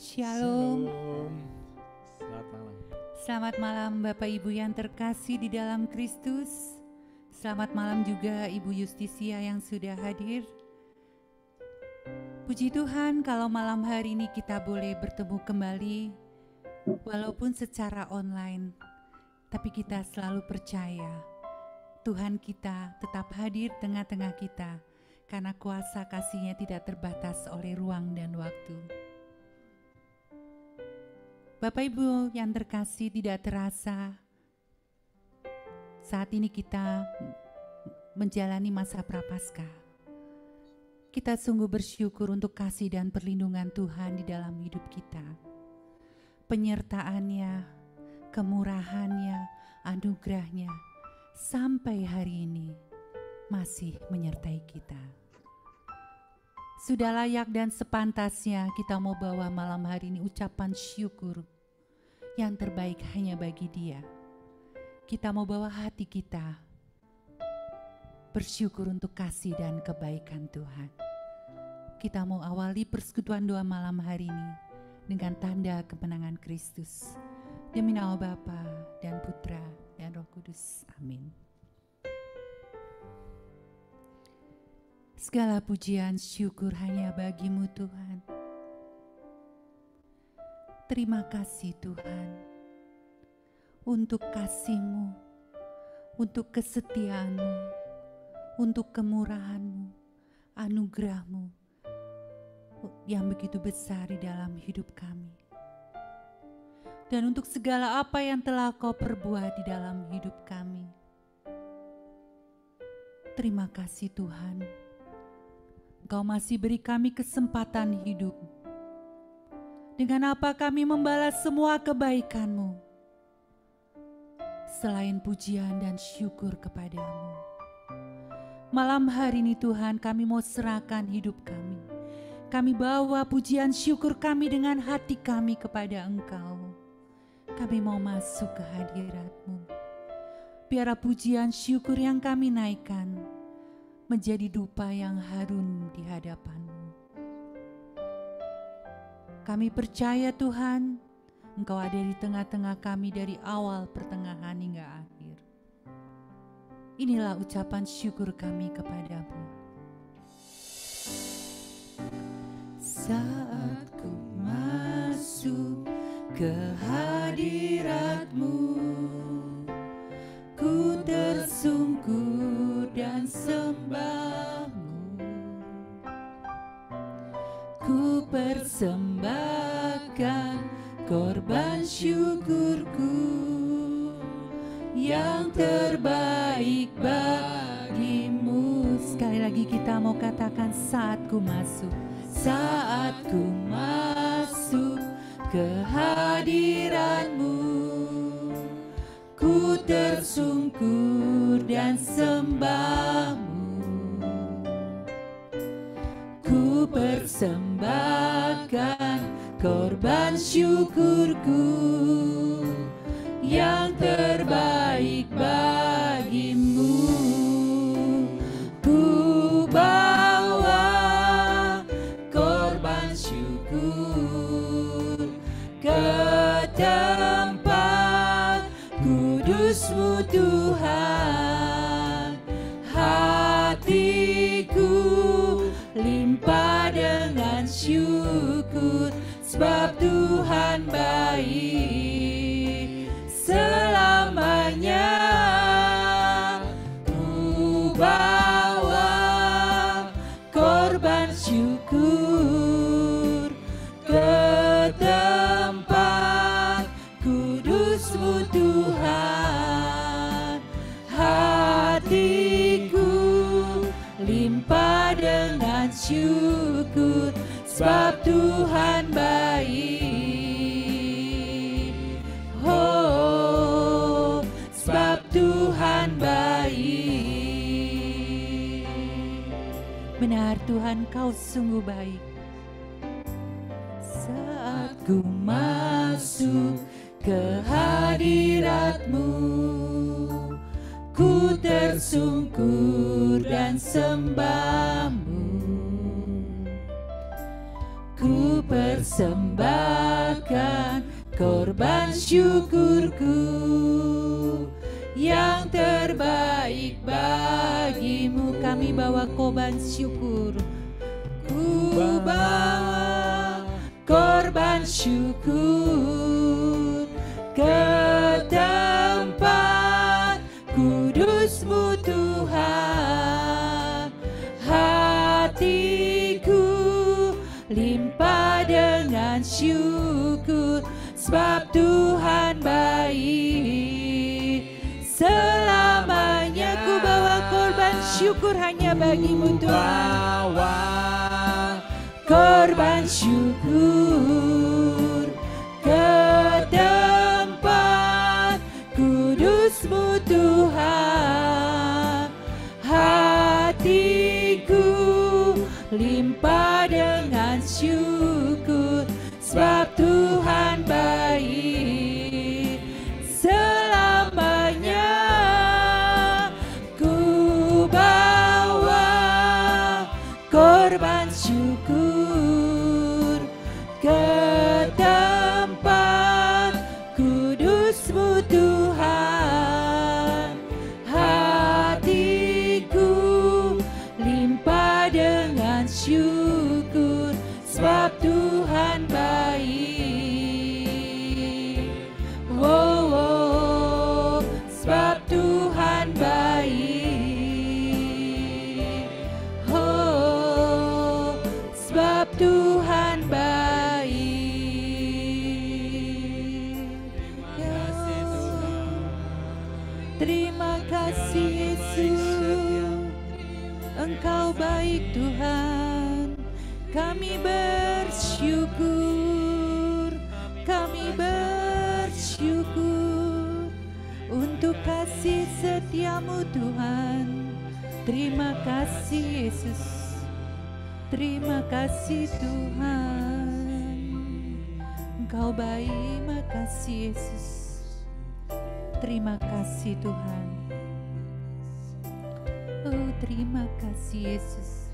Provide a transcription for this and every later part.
Shalom. Selamat malam. Selamat malam Bapak Ibu yang terkasih di dalam Kristus. Selamat malam juga Ibu Justisia yang sudah hadir. Puji Tuhan kalau malam hari ini kita boleh bertemu kembali walaupun secara online. Tapi kita selalu percaya Tuhan kita tetap hadir tengah-tengah kita karena kuasa kasih-Nya tidak terbatas oleh ruang dan waktu. Bapak Ibu yang terkasih, tidak terasa saat ini kita menjalani masa Prapaskah. Kita sungguh bersyukur untuk kasih dan perlindungan Tuhan di dalam hidup kita. Penyertaan-Nya, kemurahan-Nya, anugerah-Nya sampai hari ini masih menyertai kita. Sudah layak dan sepantasnya kita mau bawa malam hari ini ucapan syukur yang terbaik hanya bagi Dia. Kita mau bawa hati kita bersyukur untuk kasih dan kebaikan Tuhan. Kita mau awali persekutuan doa malam hari ini dengan tanda kemenangan Kristus. Demi nama Bapa dan Putra dan Roh Kudus. Amin. Segala pujian syukur hanya bagi-Mu Tuhan. Terima kasih Tuhan untuk kasih-Mu, untuk kesetiaan-Mu, untuk kemurahan-Mu, anugerah-Mu yang begitu besar di dalam hidup kami. Dan untuk segala apa yang telah Kau perbuat di dalam hidup kami. Terima kasih Tuhan. Engkau masih beri kami kesempatan hidup. Dengan apa kami membalas semua kebaikan-Mu? Selain pujian dan syukur kepadamu. Malam hari ini Tuhan, kami mau serahkan hidup kami. Kami bawa pujian syukur kami dengan hati kami kepada Engkau. Kami mau masuk ke hadirat-Mu. Biar pujian syukur yang kami naikkan menjadi dupa yang harum di hadapan-Mu. Kami percaya Tuhan, Engkau ada di tengah-tengah kami dari awal, pertengahan hingga akhir. Inilah ucapan syukur kami kepadamu. Saat ku masuk ke hadirat-Mu, ku tersungkur dan sembah-Mu. Ku persembahkan korban syukurku yang terbaik bagi-Mu. Sekali lagi kita mau katakan saat ku masuk. Saat ku masuk ke hadirat-Mu, ku tersungkur dan sembah-Mu. Ku persembahkan korban syukurku yang terbaik bagi-Mu. Ku bawa korban syukur ke tempat kudus-Mu Tuhan. Hatiku limpah dengan syukur, sebab Tuhan baik selamanya. Ku bawa korban syukur ke tempat kudus-Mu Tuhan. Hatiku limpah dengan syukur, sebab Tuhan baik. Oh, sebab Tuhan baik. Benar Tuhan, Kau sungguh baik. Saat ku masuk ke hadirat-Mu, ku tersungkur dan sembah-Mu. Ku persembahkan korban syukurku yang terbaik bagimu. Kami bawa korban syukur. Ku bawa korban syukur ke tempat kudus-Mu Tuhan. Hatiku limpah dengan syukur, sebab Tuhan baik. Selamanya ku bawa korban syukur hanya bagi-Mu Tuhan. Korban syukur ke tempat kudus-Mu Tuhan. Hatiku limpah dengan syukur, sebab Tuhan baik. Selamanya ku bawa korban syukur ke tempat kudus-Mu Tuhan. Hatiku limpah dengan syukur, sebab Tuhan baik. Oh, oh, sebab Tuhan baik. Oh, sebab Tuhan baik. Terima kasih Yesus, Engkau baik Tuhan. Kami bersyukur, kami bersyukur untuk kasih setia-Mu Tuhan. Terima kasih Yesus, terima kasih Tuhan. Engkau baik, makasih Yesus. Terima kasih Tuhan. Oh, terima kasih Yesus.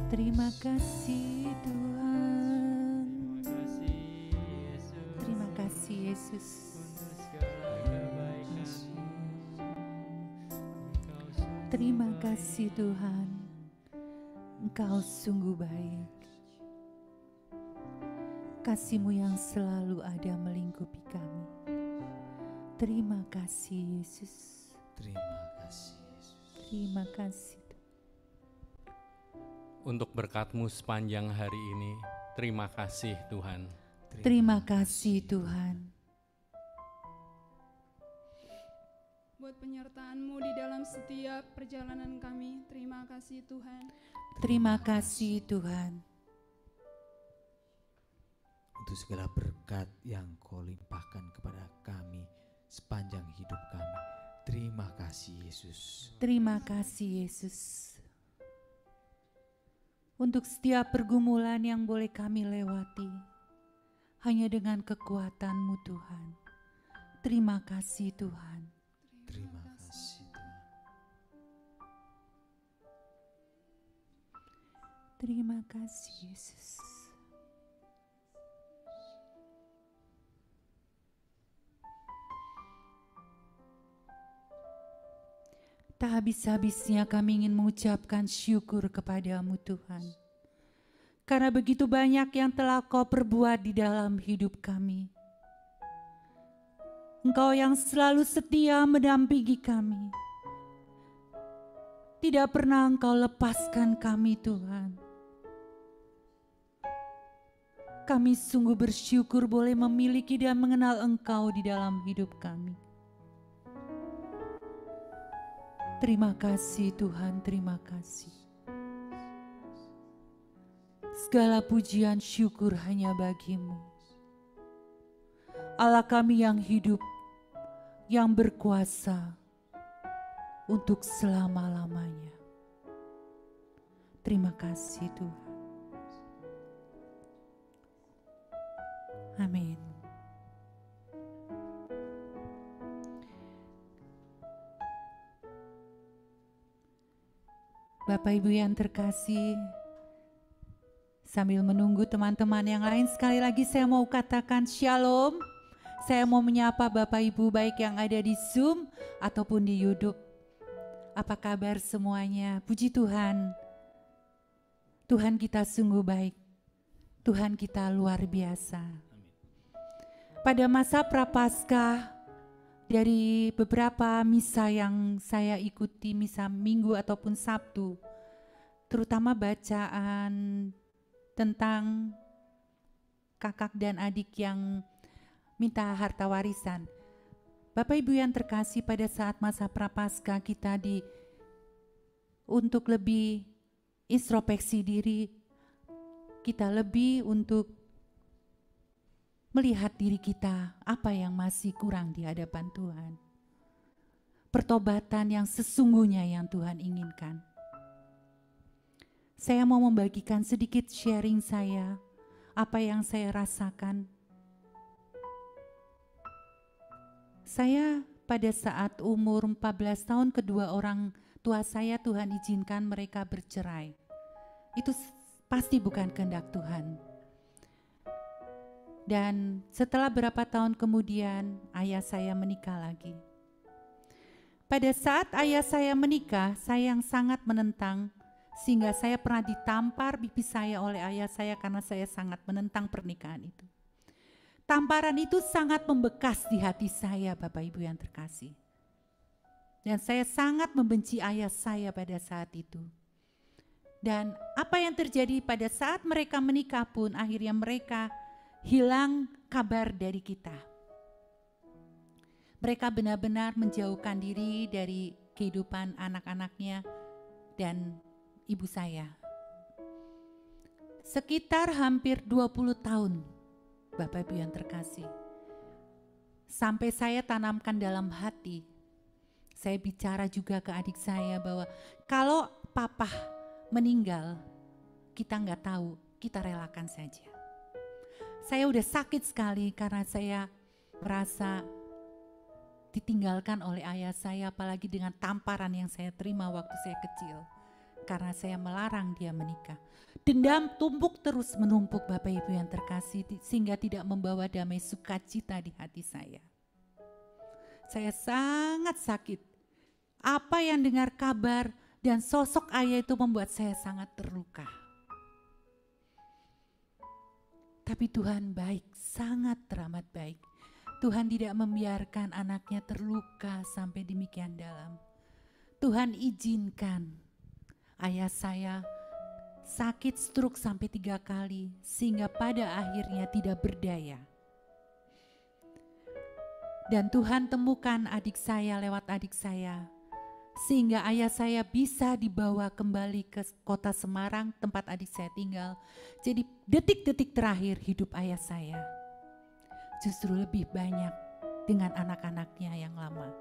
Terima kasih Tuhan. Terima kasih Yesus. Terima kasih Tuhan. Engkau sungguh baik. Kasih-Mu yang selalu ada melingkupi kami. Terima kasih Yesus. Terima kasih Yesus. Terima kasih. Untuk berkat-Mu sepanjang hari ini, terima kasih Tuhan. Terima kasih Tuhan. Buat penyertaan-Mu di dalam setiap perjalanan kami, terima kasih Tuhan. Terima kasih Tuhan. Untuk segala berkat yang Kau limpahkan kepada kami sepanjang hidup kami. Terima kasih Yesus. Terima kasih Yesus. Untuk setiap pergumulan yang boleh kami lewati, hanya dengan kekuatan-Mu Tuhan. Terima kasih Tuhan. Terima kasih Tuhan. Terima kasih Yesus. Tak habis-habisnya kami ingin mengucapkan syukur kepada-Mu Tuhan. Karena begitu banyak yang telah Kau perbuat di dalam hidup kami. Engkau yang selalu setia mendampingi kami. Tidak pernah Engkau lepaskan kami Tuhan. Kami sungguh bersyukur boleh memiliki dan mengenal Engkau di dalam hidup kami. Terima kasih Tuhan, terima kasih. Segala pujian syukur hanya bagi-Mu. Allah kami yang hidup, yang berkuasa untuk selama-lamanya. Terima kasih Tuhan. Amin. Bapak Ibu yang terkasih, Sambil menunggu teman-teman yang lain, sekali lagi saya mau katakan shalom. Saya mau menyapa Bapak Ibu baik yang ada di Zoom ataupun di YouTube. Apa kabar semuanya? Puji Tuhan. Tuhan kita sungguh baik. Tuhan kita luar biasa. Pada masa Prapaskah, dari beberapa misa yang saya ikuti, misa Minggu ataupun Sabtu, terutama bacaan tentang kakak dan adik yang minta harta warisan. Bapak Ibu yang terkasih, pada saat masa Prapaskah kita untuk lebih introspeksi diri, kita lebih untuk melihat diri kita, apa yang masih kurang di hadapan Tuhan. Pertobatan yang sesungguhnya yang Tuhan inginkan. Saya mau membagikan sedikit sharing saya, apa yang saya rasakan. Saya pada saat umur 14 tahun, kedua orang tua saya Tuhan izinkan mereka bercerai. Itu pasti bukan kehendak Tuhan. Dan setelah berapa tahun kemudian ayah saya menikah lagi. Pada saat ayah saya menikah, saya yang sangat menentang, sehingga saya pernah ditampar pipi saya oleh ayah saya karena saya sangat menentang pernikahan itu. Tamparan itu sangat membekas di hati saya, Bapak Ibu yang terkasih. Dan saya sangat membenci ayah saya pada saat itu. Dan apa yang terjadi pada saat mereka menikah pun, akhirnya mereka hilang kabar dari kita. Mereka benar-benar menjauhkan diri dari kehidupan anak-anaknya dan ibu saya. Sekitar hampir 20 tahun, Bapak Ibu yang terkasih. Sampai saya tanamkan dalam hati, saya bicara juga ke adik saya bahwa kalau papa meninggal, kita nggak tahu, kita relakan saja. Saya udah sakit sekali karena saya merasa ditinggalkan oleh ayah saya, apalagi dengan tamparan yang saya terima waktu saya kecil. Karena saya melarang dia menikah. Dendam tumpuk terus menumpuk, Bapak Ibu yang terkasih, sehingga tidak membawa damai sukacita di hati saya. Saya sangat sakit. Apa yang dengar kabar dan sosok ayah itu membuat saya sangat terluka. Tapi Tuhan baik, sangat teramat baik. Tuhan tidak membiarkan anaknya terluka sampai demikian dalam. Tuhan izinkan ayah saya sakit stroke sampai 3 kali, sehingga pada akhirnya tidak berdaya. Dan Tuhan temukan adik saya lewat adik saya, sehingga ayah saya bisa dibawa kembali ke kota Semarang tempat adik saya tinggal. Jadi detik-detik terakhir hidup ayah saya justru lebih banyak dengan anak-anaknya yang lama.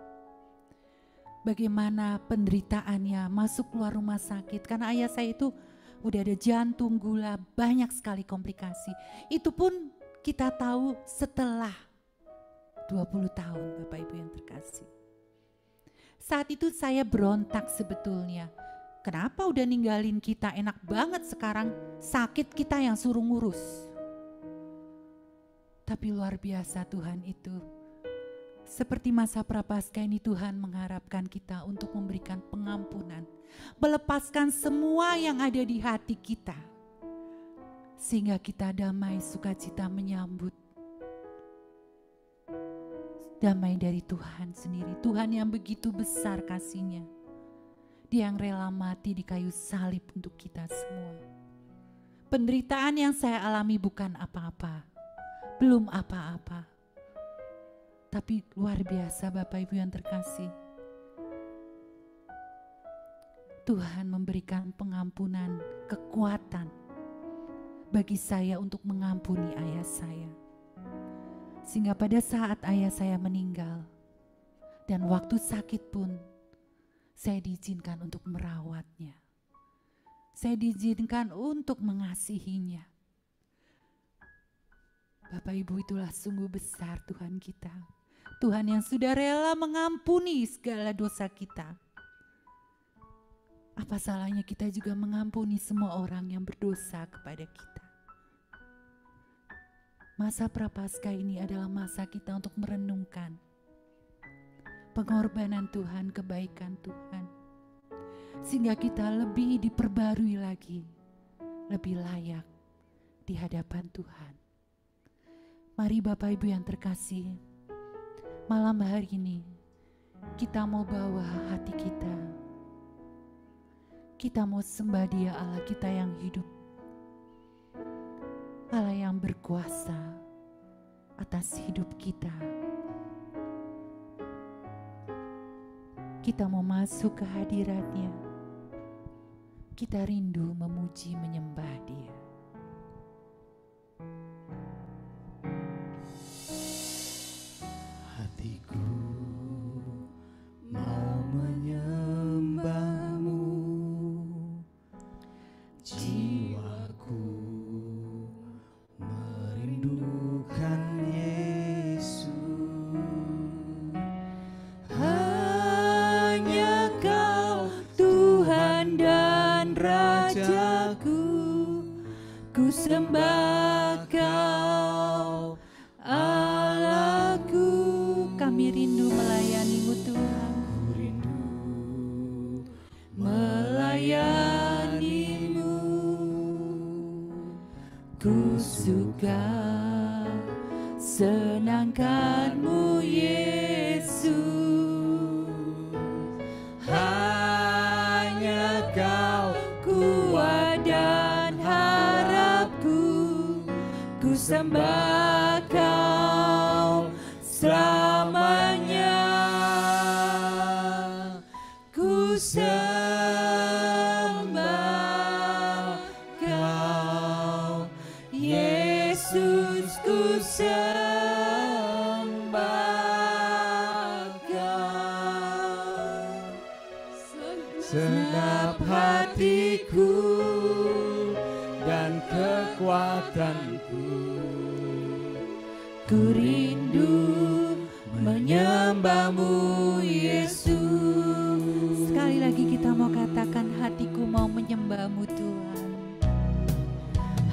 Bagaimana penderitaannya masuk keluar rumah sakit, karena ayah saya itu udah ada jantung, gula, banyak sekali komplikasi. Itu pun kita tahu setelah 20 tahun, Bapak Ibu yang terkasih. Saat itu saya berontak sebetulnya. Kenapa udah ninggalin kita, enak banget sekarang sakit kita yang suruh ngurus. Tapi luar biasa Tuhan itu. Seperti masa Prapaskah ini Tuhan mengharapkan kita untuk memberikan pengampunan. Melepaskan semua yang ada di hati kita. Sehingga kita damai sukacita menyambut. Damai dari Tuhan sendiri. Tuhan yang begitu besar kasih-Nya. Dia yang rela mati di kayu salib untuk kita semua. Penderitaan yang saya alami bukan apa-apa. Belum apa-apa. Tapi luar biasa Bapak Ibu yang terkasih. Tuhan memberikan pengampunan, kekuatan bagi saya untuk mengampuni ayah saya. Sehingga pada saat ayah saya meninggal dan waktu sakit pun saya diizinkan untuk merawatnya. Saya diizinkan untuk mengasihinya. Bapak Ibu, itulah sungguh besar Tuhan kita. Tuhan yang sudah rela mengampuni segala dosa kita. Apa salahnya kita juga mengampuni semua orang yang berdosa kepada kita. Masa Prapaskah ini adalah masa kita untuk merenungkan pengorbanan Tuhan, kebaikan Tuhan, sehingga kita lebih diperbarui lagi, lebih layak di hadapan Tuhan. Mari Bapak Ibu yang terkasih, malam hari ini kita mau bawa hati kita. Kita mau sembah Dia, Allah kita yang hidup, Allah yang berkuasa atas hidup kita. Kita mau masuk ke hadirat-Nya. Kita rindu memuji menyembah Dia. Hatiku mau menyembah-Mu, jiwaku merindukan Yesus. Hanya Kau Tuhan dan Rajaku, ku sembah Kau Allahku. Kami rindu melayani-Mu Tuhan. Ku rindu melayani-Mu. Ku suka senangkan-Mu Yesus. Hanya Kau Kuat dan harapku, ku sembah Kau selamanya. Ku sembah Kau Yesus, ku sembah Kau. segenap hatiku dan kekuatanku, Ku rindu menyembah-Mu Yesus. Sekali lagi kita mau katakan, hatiku mau menyembah-Mu Tuhan.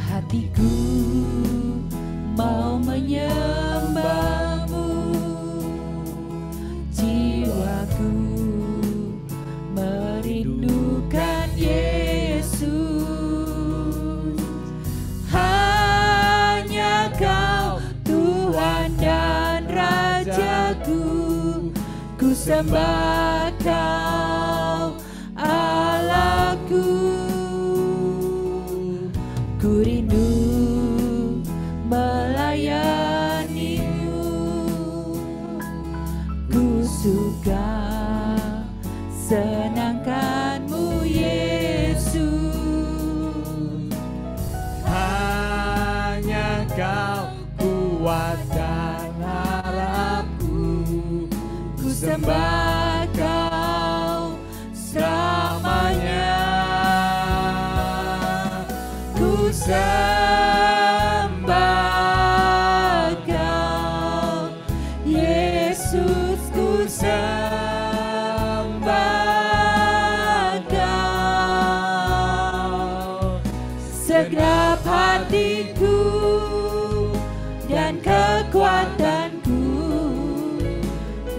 Hatiku mau menyembah-Mu, jiwaku merindukan Yesus. Hanya Kau Tuhan dan Rajaku, ku sembah Kau Allahku. Ku rindu melayani-Mu, ku suka senangkan-Mu Yesus. hanya Kau kuat dan harapku, Ku sembah Kau selamanya. Ku sembah Kau Yesus, ku sembah Kau. Segenap hatiku dan kekuatanku,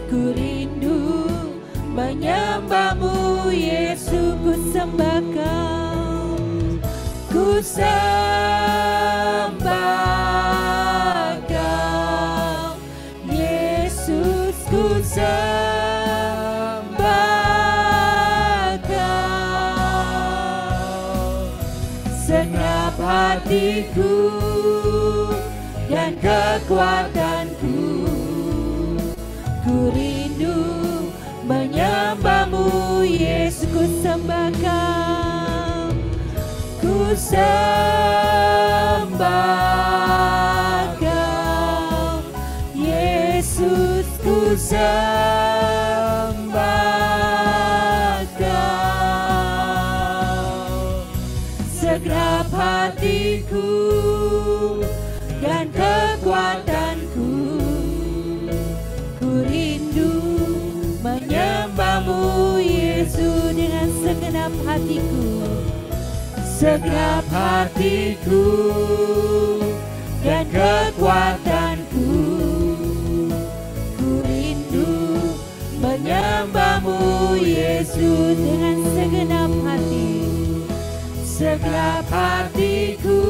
ku rindu menyembah-Mu Yesus. Ku sembah Kau, ku sembah Kau Yesus, ku sembah Kau. Segenap hatiku dan kekuatanku, ku rindu menyembah-Mu Yesus. Ku sembah Kau, ku sembah Kau Yesus, ku sembah Kau. Segenap hatiku dan kekuatanku, ku rindu menyembah-Mu Yesus. Dengan segenap hatiku, segenap hatiku dan kekuatanku. Ku rindu menyembah-Mu Yesus dengan segenap hati, segenap hatiku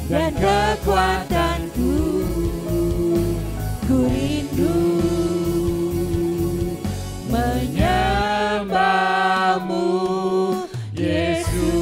dan kekuatanku. Ku rindu menyembah-Mu Yesus.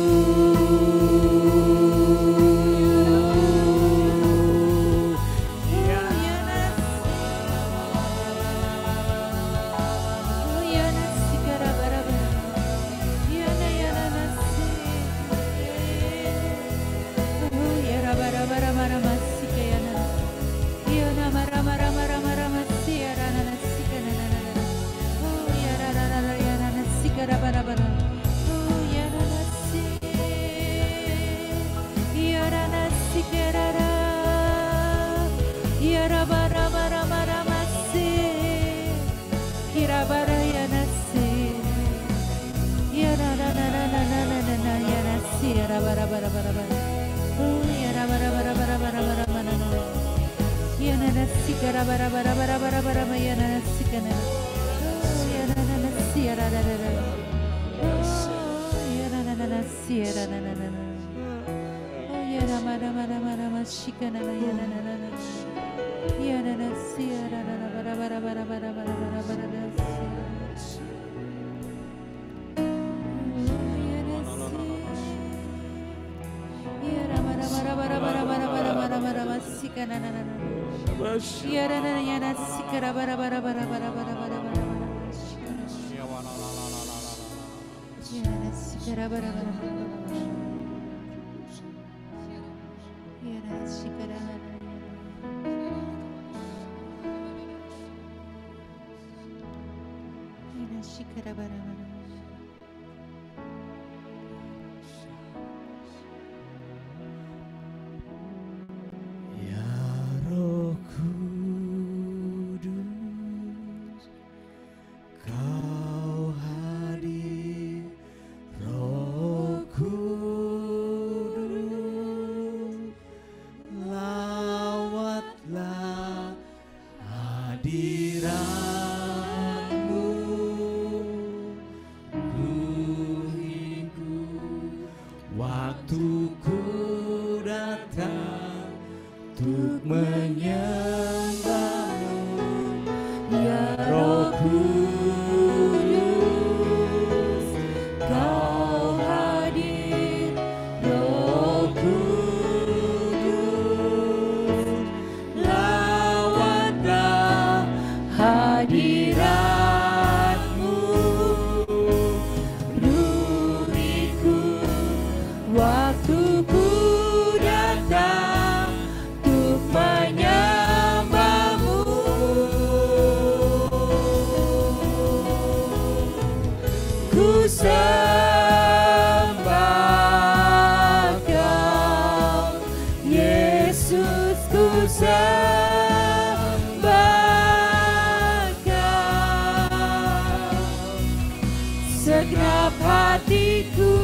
Segenap hatiku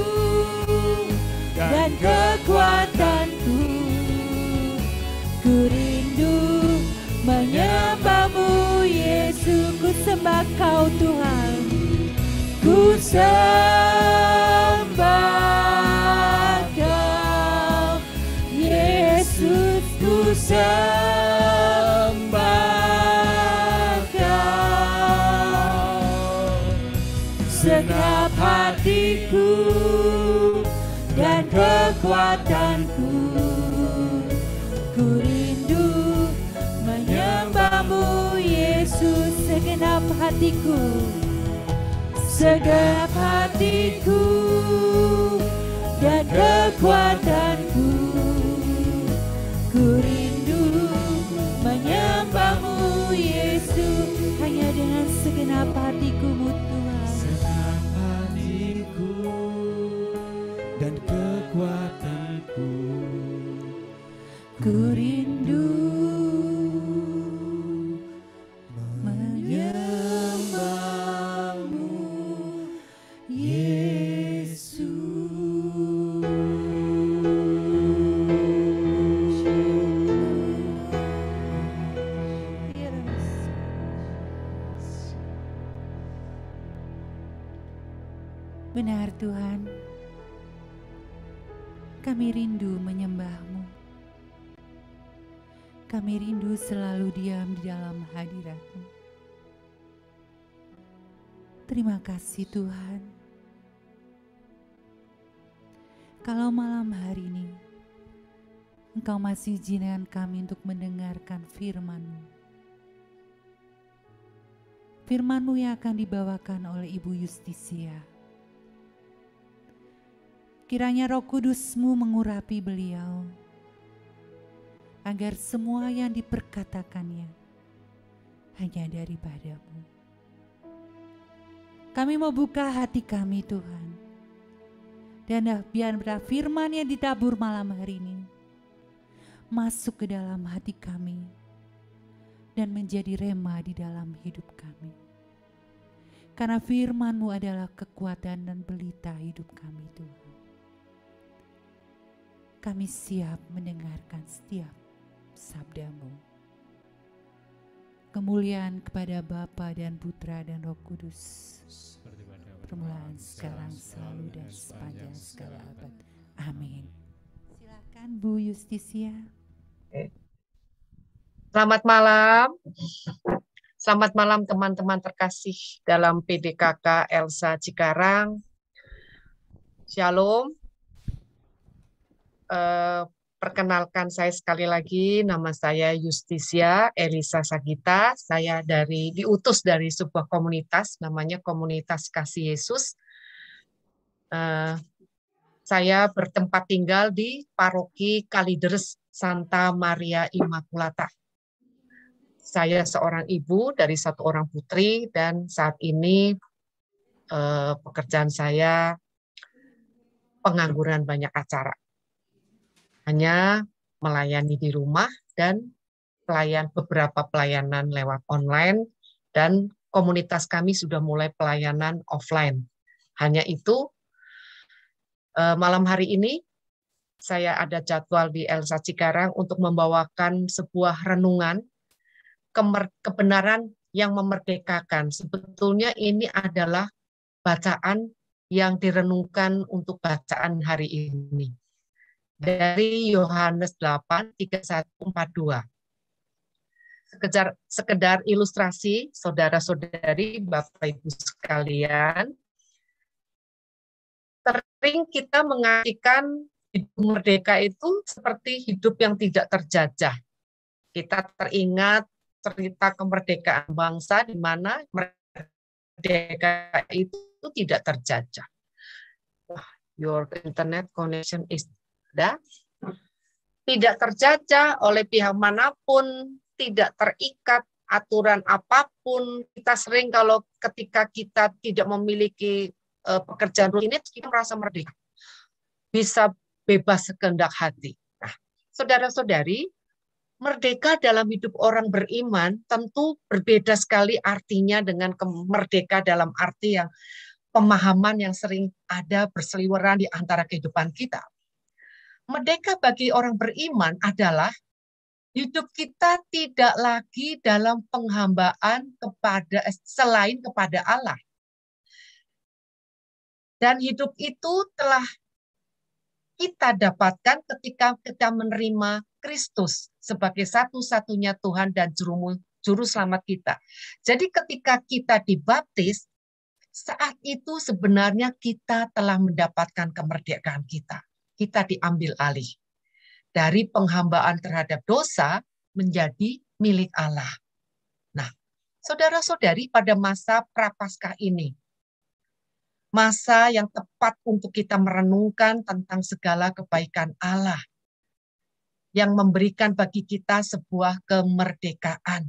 dan kekuatanku, ku rindu menyembah-Mu Yesus. Ku sembah Kau Tuhan, ku sembah Kau Yesus, ku sembah Kau. Segenap hatiku dan kekuatanku, ku rindu menyembah-Mu Yesus. Segenap hatiku, segenap hatiku dan kekuatanku, ku rindu menyembah-Mu Yesus. Hanya dengan segenap hatiku-Mu Tuhan, segenap hatiku dan kekuatanku, ku rindu menyembah-Mu Yesus. Kami rindu menyembah-Mu. Kami rindu selalu diam di dalam hadirat-Mu. Terima kasih Tuhan. Kalau malam hari ini Engkau masih izinkan kami untuk mendengarkan firman-Mu. Firman-Mu yang akan dibawakan oleh Ibu Yustisia. Kiranya Roh Kudus-Mu mengurapi beliau, agar semua yang diperkatakannya hanya daripada-Mu. Kami mau buka hati kami Tuhan, dan biar firman yang ditabur malam hari ini masuk ke dalam hati kami dan menjadi rema di dalam hidup kami. Karena firman-Mu adalah kekuatan dan pelita hidup kami Tuhan. Kami siap mendengarkan setiap sabda-Mu. Kemuliaan kepada Bapa dan Putra dan Roh Kudus. Permulaan sekarang, selalu, dan sepanjang segala abad. Amin. Silakan Bu Yustisia. Selamat malam. Selamat malam teman-teman terkasih dalam PDKK Elsa Cikarang. Shalom. Perkenalkan saya sekali lagi, nama saya Yustisia Elisa Sagita. Saya diutus dari sebuah komunitas, namanya Komunitas Kasih Yesus. Saya bertempat tinggal di Paroki Kalideres Santa Maria Immaculata. Saya seorang ibu dari satu orang putri, dan saat ini pekerjaan saya pengangguran banyak acara. Hanya melayani di rumah dan beberapa pelayanan lewat online, dan komunitas kami sudah mulai pelayanan offline. Hanya itu, malam hari ini saya ada jadwal di Elsa Cikarang untuk membawakan sebuah renungan kebenaran yang memerdekakan. Sebetulnya ini adalah bacaan yang direnungkan untuk bacaan hari ini. Dari Yohanes 8, 31-42. Sekedar ilustrasi, saudara-saudari, Bapak Ibu sekalian, sering kita mengartikan hidup merdeka itu seperti hidup yang tidak terjajah. Kita teringat cerita kemerdekaan bangsa di mana merdeka itu tidak terjajah. Your internet connection is tidak terjajah oleh pihak manapun, tidak terikat aturan apapun. Kita sering kalau ketika kita tidak memiliki pekerjaan rutinitas, kita merasa merdeka, bisa bebas sekehendak hati. Nah, saudara-saudari, merdeka dalam hidup orang beriman tentu berbeda sekali artinya dengan merdeka dalam arti yang pemahaman yang sering ada berseliweran di antara kehidupan kita. Merdeka bagi orang beriman adalah hidup kita tidak lagi dalam penghambaan selain kepada Allah. Dan hidup itu telah kita dapatkan ketika kita menerima Kristus sebagai satu-satunya Tuhan dan juru selamat kita. Jadi ketika kita dibaptis, saat itu sebenarnya kita telah mendapatkan kemerdekaan kita. Kita diambil alih dari penghambaan terhadap dosa menjadi milik Allah. Nah, saudara-saudari, pada masa Prapaskah ini, masa yang tepat untuk kita merenungkan tentang segala kebaikan Allah yang memberikan bagi kita sebuah kemerdekaan.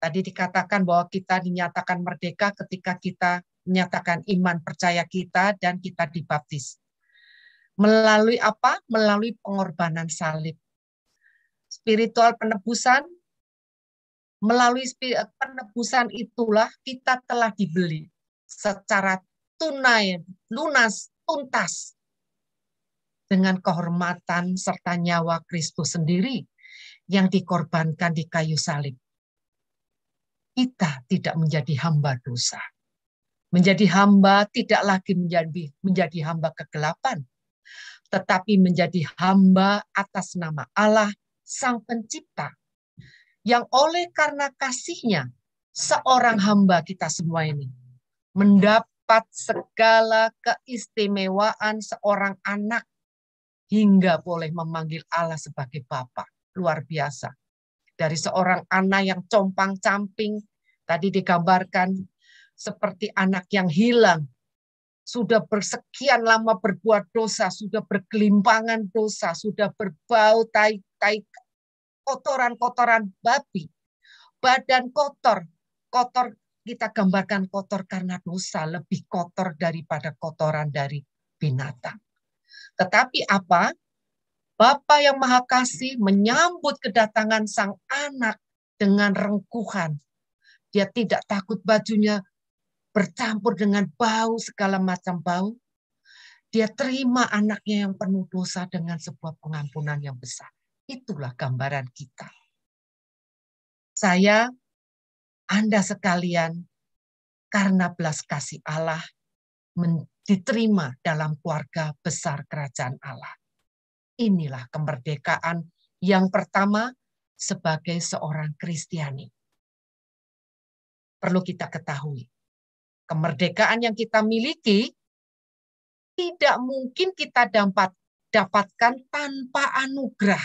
Tadi dikatakan bahwa kita dinyatakan merdeka ketika kita menyatakan iman percaya kita dan kita dibaptis. Melalui apa? Melalui pengorbanan salib. Spiritual penebusan, melalui penebusan itulah kita telah dibeli secara tunai, lunas, tuntas dengan kehormatan serta nyawa Kristus sendiri yang dikorbankan di kayu salib. Kita tidak menjadi hamba dosa. Menjadi hamba tidak lagi menjadi hamba kegelapan, tetapi menjadi hamba atas nama Allah Sang Pencipta, yang oleh karena kasih-Nya, seorang hamba kita semua ini mendapat segala keistimewaan seorang anak, hingga boleh memanggil Allah sebagai Bapa. Luar biasa. Dari seorang anak yang compang-camping, tadi digambarkan seperti anak yang hilang, sudah bersekian lama berbuat dosa, sudah bergelimpangan dosa, sudah berbau tai kotoran-kotoran babi, badan kotor kita gambarkan kotor karena dosa, lebih kotor daripada kotoran dari binatang. Tetapi apa? Bapa yang Maha Kasih menyambut kedatangan sang anak dengan rengkuhan. Dia tidak takut bajunya bercampur dengan bau, segala macam bau. Dia terima anaknya yang penuh dosa dengan sebuah pengampunan yang besar. Itulah gambaran kita. Saya, Anda sekalian, karena belas kasih Allah, diterima dalam keluarga besar kerajaan Allah. Inilah kemerdekaan yang pertama sebagai seorang Kristiani. Perlu kita ketahui, kemerdekaan yang kita miliki tidak mungkin kita dapatkan tanpa anugerah,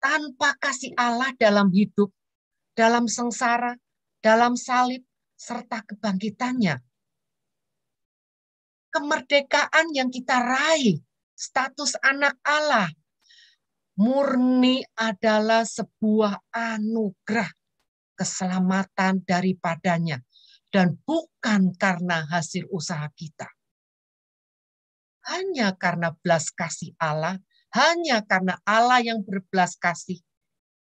tanpa kasih Allah dalam hidup, dalam sengsara, dalam salib, serta kebangkitannya. Kemerdekaan yang kita raih, status anak Allah, murni adalah sebuah anugerah keselamatan daripadanya, dan bukan karena hasil usaha kita. Hanya karena belas kasih Allah, hanya karena Allah yang berbelas kasih,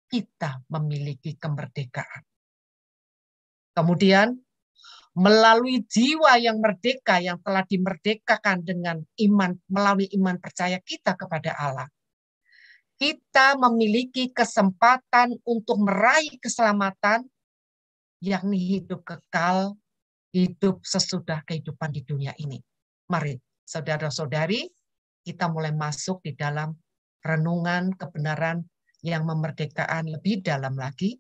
kita memiliki kemerdekaan. Kemudian, melalui jiwa yang merdeka, yang telah dimerdekakan dengan iman, melalui iman percaya kita kepada Allah, kita memiliki kesempatan untuk meraih keselamatan, yakni hidup kekal, hidup sesudah kehidupan di dunia ini. Mari, saudara-saudari, kita mulai masuk di dalam renungan kebenaran yang memerdekakan lebih dalam lagi.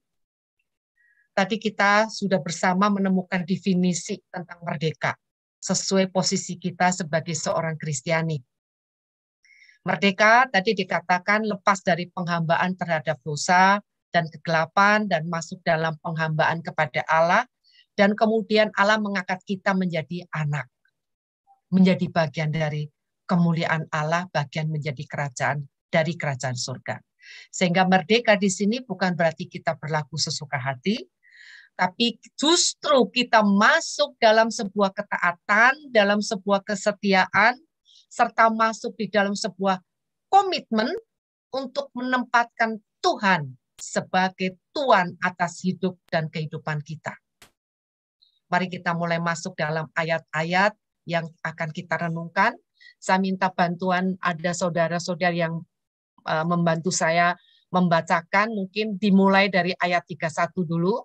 Tadi kita sudah bersama menemukan definisi tentang merdeka, sesuai posisi kita sebagai seorang Kristiani. Merdeka tadi dikatakan lepas dari penghambaan terhadap dosa dan kegelapan dan masuk dalam penghambaan kepada Allah, dan kemudian Allah mengangkat kita menjadi anak, menjadi bagian dari kemuliaan Allah, bagian menjadi kerajaan dari kerajaan surga. Sehingga merdeka di sini bukan berarti kita berlaku sesuka hati, tapi justru kita masuk dalam sebuah ketaatan, dalam sebuah kesetiaan, serta masuk di dalam sebuah komitmen untuk menempatkan Tuhan sebagai Tuhan atas hidup dan kehidupan kita. Mari kita mulai masuk dalam ayat-ayat yang akan kita renungkan. Saya minta bantuan, ada saudara-saudara yang membantu saya membacakan, mungkin dimulai dari ayat 31 dulu.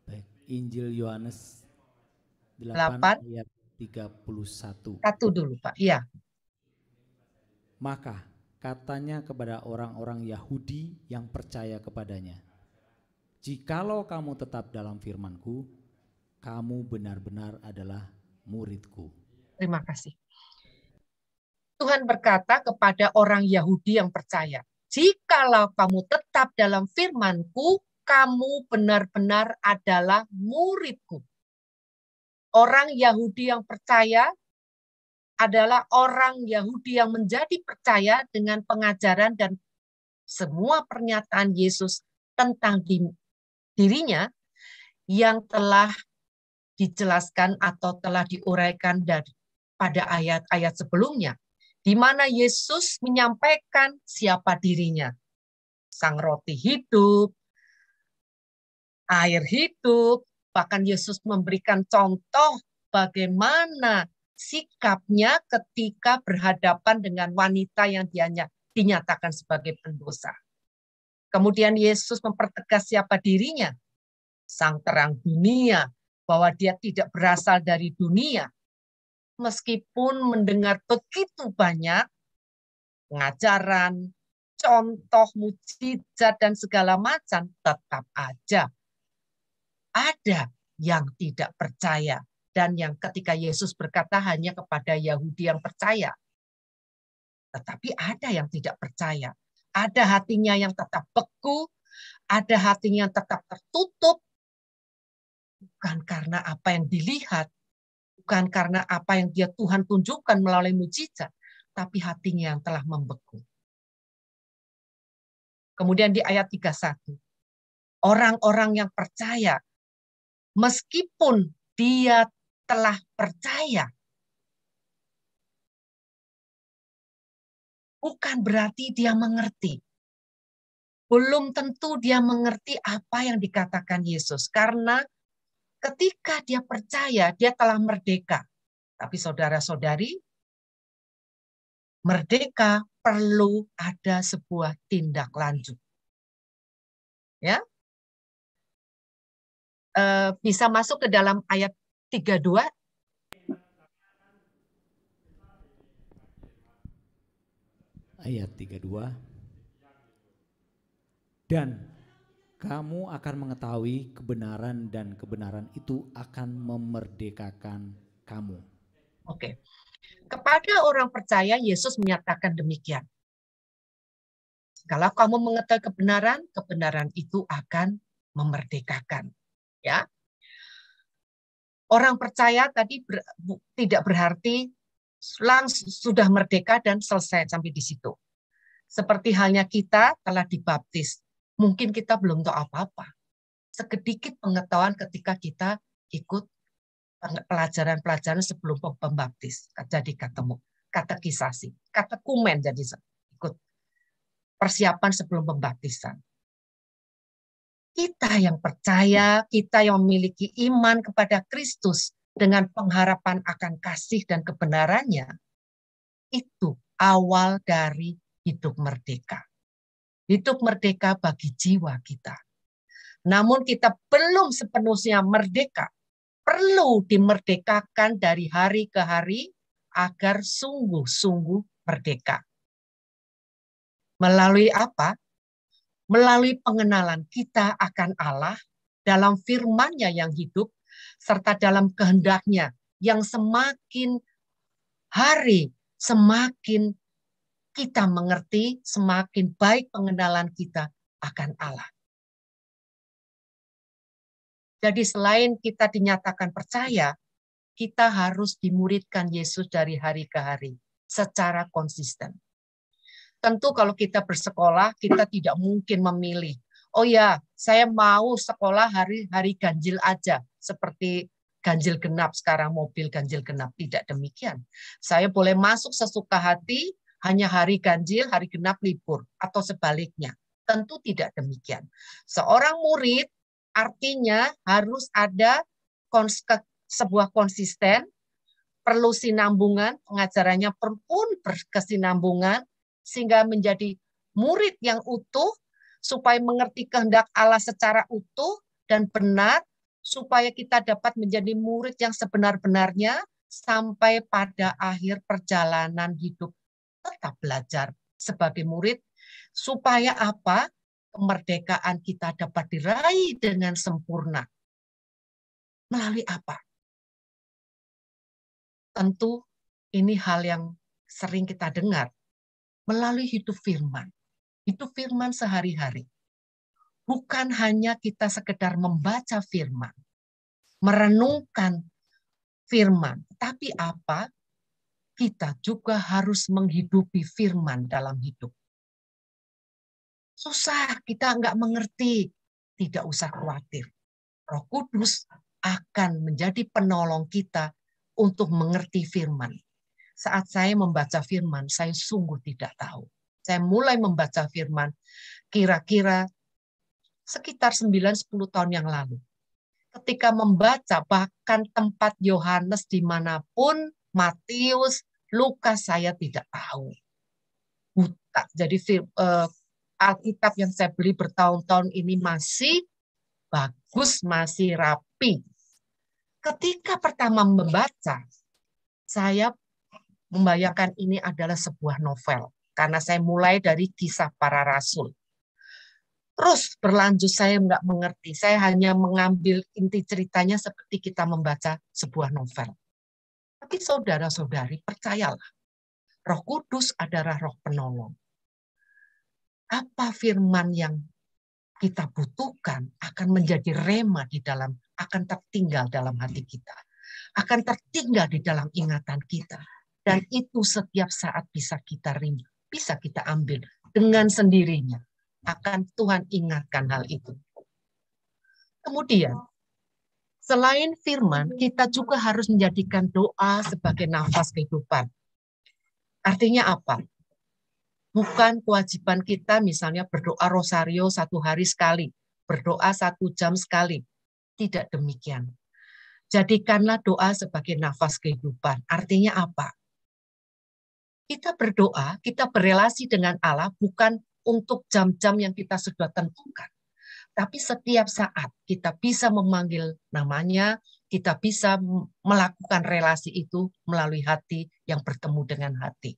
Baik, Injil Yohanes 8 ayat 31. Satu dulu, Pak. Iya. Maka katanya kepada orang-orang Yahudi yang percaya kepadanya, jikalau kamu tetap dalam firman-Ku, kamu benar-benar adalah murid-Ku. Terima kasih. Tuhan berkata kepada orang Yahudi yang percaya, jikalau kamu tetap dalam firman-Ku, kamu benar-benar adalah murid-Ku. Orang Yahudi yang percaya adalah orang Yahudi yang menjadi percaya dengan pengajaran dan semua pernyataan Yesus tentang dirinya yang telah dijelaskan atau telah diuraikan pada ayat-ayat sebelumnya, di mana Yesus menyampaikan siapa dirinya. Sang roti hidup, air hidup, bahkan Yesus memberikan contoh bagaimana sikapnya ketika berhadapan dengan wanita yang dinyatakan sebagai pendosa. Kemudian Yesus mempertegas siapa dirinya, sang terang dunia, bahwa dia tidak berasal dari dunia, meskipun mendengar begitu banyak pengajaran, contoh, mujizat, dan segala macam, tetap aja ada yang tidak percaya. Dan yang ketika Yesus berkata hanya kepada Yahudi yang percaya. Tetapi ada yang tidak percaya. Ada hatinya yang tetap beku, ada hatinya yang tetap tertutup. Bukan karena apa yang dilihat, bukan karena apa yang dia Tuhan tunjukkan melalui mujizat, tapi hatinya yang telah membeku. Kemudian di ayat 31, orang-orang yang percaya, meskipun dia telah percaya, bukan berarti dia mengerti. Belum tentu dia mengerti apa yang dikatakan Yesus. Karena ketika dia percaya, dia telah merdeka. Tapi saudara-saudari, merdeka perlu ada sebuah tindak lanjut. Ya, bisa masuk ke dalam ayat 32. Ayat 32. Dan kamu akan mengetahui kebenaran dan kebenaran itu akan memerdekakan kamu. Oke. Kepada orang percaya Yesus menyatakan demikian. Kalau kamu mengetahui kebenaran, kebenaran itu akan memerdekakan. Ya. Orang percaya tadi tidak berarti langsung sudah merdeka dan selesai sampai di situ. Seperti halnya kita telah dibaptis. Mungkin kita belum tahu apa-apa. Sedikit pengetahuan ketika kita ikut pelajaran-pelajaran sebelum pembaptis. Jadi katekisasi, katekumen, jadi ikut persiapan sebelum pembaptisan. Kita yang percaya, kita yang memiliki iman kepada Kristus dengan pengharapan akan kasih dan kebenarannya, itu awal dari hidup merdeka. Hidup merdeka bagi jiwa kita. Namun kita belum sepenuhnya merdeka. Perlu dimerdekakan dari hari ke hari agar sungguh-sungguh merdeka. Melalui apa? Melalui pengenalan kita akan Allah dalam firman-Nya yang hidup, serta dalam kehendak-Nya yang semakin hari semakin kita mengerti, semakin baik pengenalan kita akan Allah. Jadi selain kita dinyatakan percaya, kita harus dimuridkan Yesus dari hari ke hari secara konsisten. Tentu kalau kita bersekolah, kita tidak mungkin memilih. Oh ya, saya mau sekolah hari ganjil aja, seperti ganjil genap sekarang, mobil ganjil genap. Tidak demikian. Saya boleh masuk sesuka hati, hanya hari ganjil, hari genap libur, atau sebaliknya. Tentu tidak demikian. Seorang murid artinya harus ada sebuah konsisten, perlu sinambungan, pengajarannya pun berkesinambungan, sehingga menjadi murid yang utuh, supaya mengerti kehendak Allah secara utuh dan benar, supaya kita dapat menjadi murid yang sebenar-benarnya, sampai pada akhir perjalanan hidup tetap belajar sebagai murid, supaya apa? Kemerdekaan kita dapat diraih dengan sempurna. Melalui apa? Tentu ini hal yang sering kita dengar. Melalui hidup firman. Hidup firman sehari-hari. Bukan hanya kita sekedar membaca firman, merenungkan firman, tapi apa? Kita juga harus menghidupi firman dalam hidup. Susah, kita nggak mengerti. Tidak usah khawatir. Roh Kudus akan menjadi penolong kita untuk mengerti firman. Saat saya membaca firman, saya sungguh tidak tahu. Saya mulai membaca firman kira-kira sekitar 9-10 tahun yang lalu. Ketika membaca bahkan tempat Yohanes dimanapun, Matius, Lukas, saya tidak tahu. Buta. Jadi Alkitab yang saya beli bertahun-tahun ini masih bagus, masih rapi. Ketika pertama membaca, Saya membayangkan ini adalah sebuah novel, karena saya mulai dari Kisah Para Rasul. Terus berlanjut saya nggak mengerti, saya hanya mengambil inti ceritanya seperti kita membaca sebuah novel. Tapi saudara-saudari, percayalah, Roh Kudus adalah Roh Penolong. Apa firman yang kita butuhkan akan menjadi rema di dalam, akan tertinggal dalam hati kita, akan tertinggal di dalam ingatan kita, dan itu setiap saat bisa kita ambil dengan sendirinya. Akan Tuhan ingatkan hal itu. Kemudian, selain firman, kita juga harus menjadikan doa sebagai nafas kehidupan. Artinya apa? Bukan kewajiban kita misalnya berdoa rosario 1 hari sekali, berdoa 1 jam sekali. Tidak demikian. Jadikanlah doa sebagai nafas kehidupan. Artinya apa? Kita berdoa, kita berelasi dengan Allah bukan untuk jam-jam yang kita sudah tentukan. Tapi setiap saat kita bisa memanggil namanya, kita bisa melakukan relasi itu melalui hati yang bertemu dengan hati.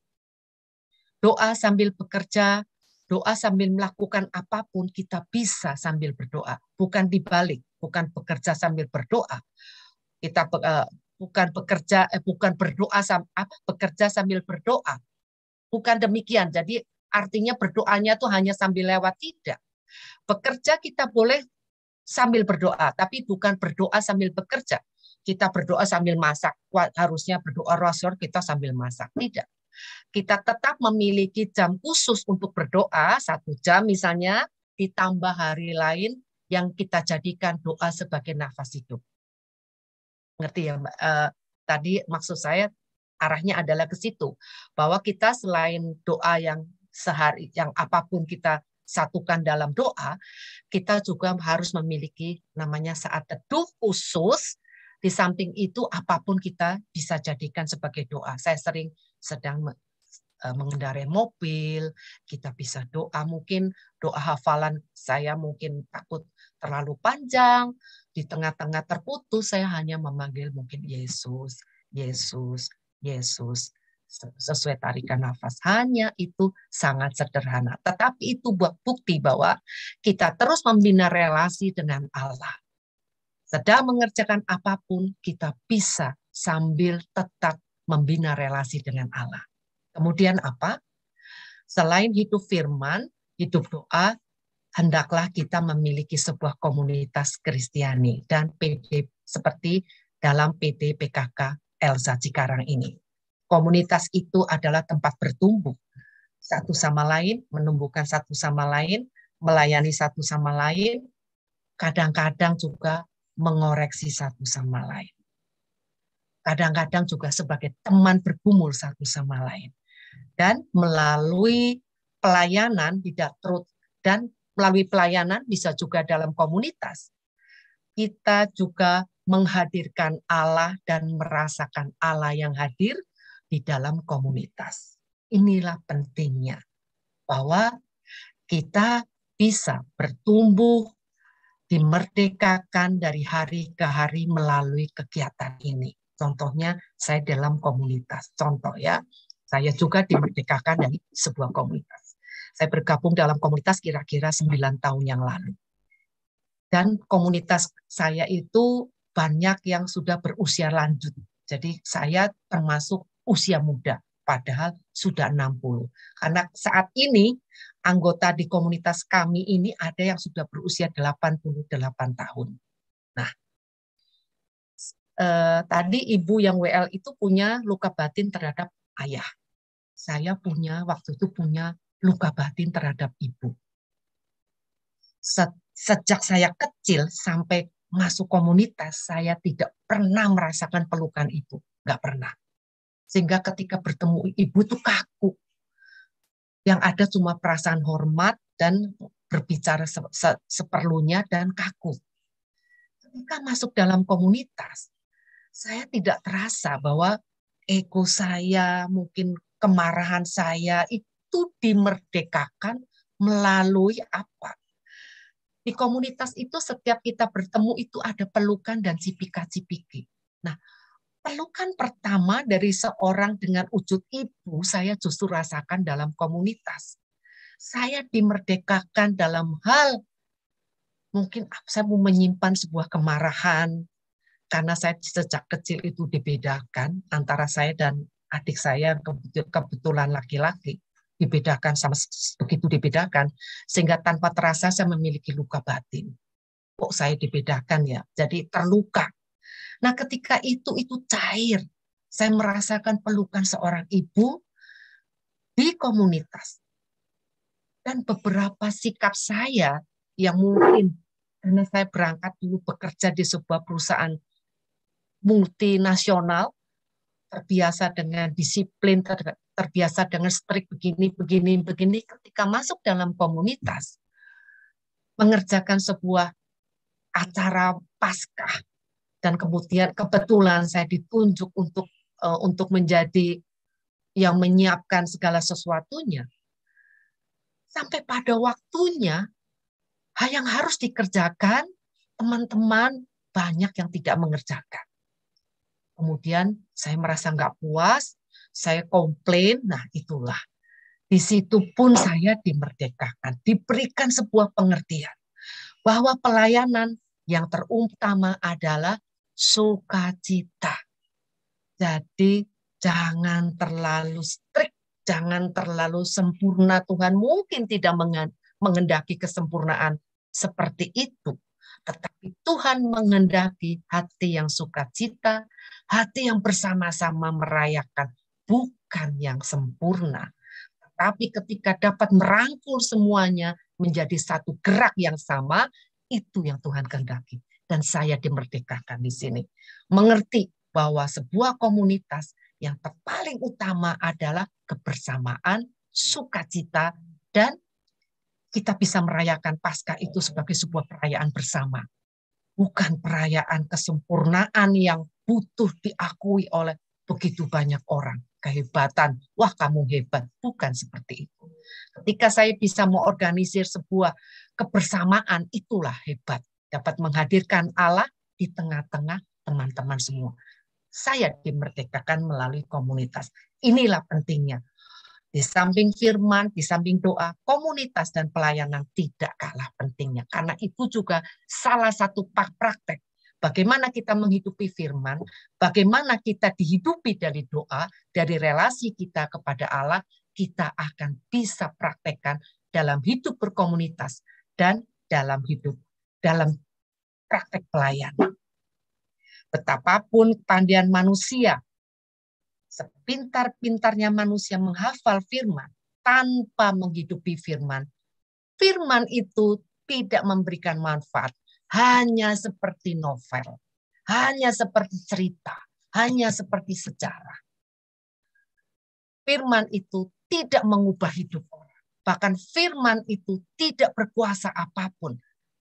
Doa sambil bekerja, doa sambil melakukan apapun, kita bisa sambil berdoa. Bukan dibalik, bukan bekerja sambil berdoa. Kita bukan bekerja sambil berdoa. Bukan demikian. Jadi artinya berdoanya tuh hanya sambil lewat, tidak. Bekerja kita boleh sambil berdoa, tapi bukan berdoa sambil bekerja. Kita berdoa sambil masak, harusnya berdoa rosario kita sambil masak. Tidak. Kita tetap memiliki jam khusus untuk berdoa, 1 jam misalnya, ditambah hari lain yang kita jadikan doa sebagai nafas hidup. Ngerti ya, Mbak? Tadi maksud saya arahnya adalah ke situ, bahwa kita selain doa yang sehari, yang apapun kita satukan dalam doa, kita juga harus memiliki namanya saat teduh khusus. Di samping itu apapun kita bisa jadikan sebagai doa. Saya sering sedang mengendarai mobil, kita bisa doa, mungkin doa hafalan saya mungkin takut terlalu panjang, di tengah-tengah terputus saya hanya memanggil mungkin Yesus, Yesus, Yesus. Sesuai tarikan nafas. Hanya itu sangat sederhana. Tetapi itu buat bukti bahwa kita terus membina relasi dengan Allah. Sedang mengerjakan apapun, kita bisa sambil tetap membina relasi dengan Allah. Kemudian apa? Selain hidup firman, hidup doa, hendaklah kita memiliki sebuah komunitas Kristiani dan PD seperti dalam PD PKK Elza Cikarang ini. Komunitas itu adalah tempat bertumbuh satu sama lain, menumbuhkan satu sama lain, melayani satu sama lain, kadang-kadang juga mengoreksi satu sama lain. Kadang-kadang juga sebagai teman bergumul satu sama lain. Dan melalui pelayanan dan melalui pelayanan bisa juga dalam komunitas, kita juga menghadirkan Allah dan merasakan Allah yang hadir di dalam komunitas. Inilah pentingnya bahwa kita bisa bertumbuh, dimerdekakan dari hari ke hari melalui kegiatan ini. Contohnya saya dalam komunitas. Contoh ya, saya juga dimerdekakan dari sebuah komunitas. Saya bergabung dalam komunitas kira-kira 9 tahun yang lalu. Dan komunitas saya itu banyak yang sudah berusia lanjut. Jadi saya termasuk usia muda, padahal sudah 60. Karena saat ini anggota di komunitas kami ini ada yang sudah berusia 88 tahun. Nah, tadi ibu yang WL itu punya luka batin terhadap ayah. Saya waktu itu punya luka batin terhadap ibu. Sejak saya kecil sampai masuk komunitas, saya tidak pernah merasakan pelukan itu. Nggak pernah. Sehingga ketika bertemu ibu itu kaku. Yang ada cuma perasaan hormat dan berbicara seperlunya dan kaku. Ketika masuk dalam komunitas, saya tidak terasa bahwa ego saya, mungkin kemarahan saya itu dimerdekakan melalui apa? Di komunitas itu setiap kita bertemu itu ada pelukan dan cipika-cipiki. Nah, Pelukan pertama dari seorang dengan wujud ibu saya justru rasakan dalam komunitas. Saya dimerdekakan dalam hal, mungkin saya mau menyimpan sebuah kemarahan, karena saya sejak kecil itu dibedakan antara saya dan adik saya, kebetulan laki-laki, dibedakan sama begitu dibedakan, sehingga tanpa terasa saya memiliki luka batin. Kok saya dibedakan ya? Jadi terluka. Nah, ketika itu cair. Saya merasakan pelukan seorang ibu di komunitas. Dan beberapa sikap saya yang mungkin karena saya berangkat dulu bekerja di sebuah perusahaan multinasional, terbiasa dengan disiplin, terbiasa dengan strict begini. Ketika masuk dalam komunitas, mengerjakan sebuah acara Paskah, dan kemudian kebetulan saya ditunjuk untuk menjadi yang menyiapkan segala sesuatunya. Sampai pada waktunya, yang harus dikerjakan, teman-teman banyak yang tidak mengerjakan. Kemudian saya merasa nggak puas, saya komplain, nah itulah. Di situ pun saya dimerdekakan, diberikan sebuah pengertian bahwa pelayanan yang terutama adalah sukacita. Jadi jangan terlalu strict, jangan terlalu sempurna. Tuhan mungkin tidak menghendaki kesempurnaan seperti itu. Tetapi Tuhan menghendaki hati yang sukacita, hati yang bersama-sama merayakan, bukan yang sempurna. Tetapi ketika dapat merangkul semuanya menjadi satu gerak yang sama, itu yang Tuhan kehendaki. Dan saya dimerdekakan di sini. Mengerti bahwa sebuah komunitas yang paling utama adalah kebersamaan, sukacita, dan kita bisa merayakan Paskah itu sebagai sebuah perayaan bersama. Bukan perayaan kesempurnaan yang butuh diakui oleh begitu banyak orang. Kehebatan, wah kamu hebat. Bukan seperti itu. Ketika saya bisa mengorganisir sebuah kebersamaan, itulah hebat. Dapat menghadirkan Allah di tengah-tengah teman-teman semua. Saya dimerdekakan melalui komunitas. Inilah pentingnya. Di samping firman, di samping doa, komunitas dan pelayanan tidak kalah pentingnya. Karena itu juga salah satu praktek. Bagaimana kita menghidupi firman, bagaimana kita dihidupi dari doa, dari relasi kita kepada Allah, kita akan bisa praktekkan dalam hidup berkomunitas dan dalam praktek pelayanan. Betapapun kepandaian manusia, sepintar-pintarnya manusia menghafal firman, tanpa menghidupi firman, firman itu tidak memberikan manfaat, hanya seperti novel, hanya seperti cerita, hanya seperti sejarah. Firman itu tidak mengubah hidup orang. Bahkan firman itu tidak berkuasa apapun.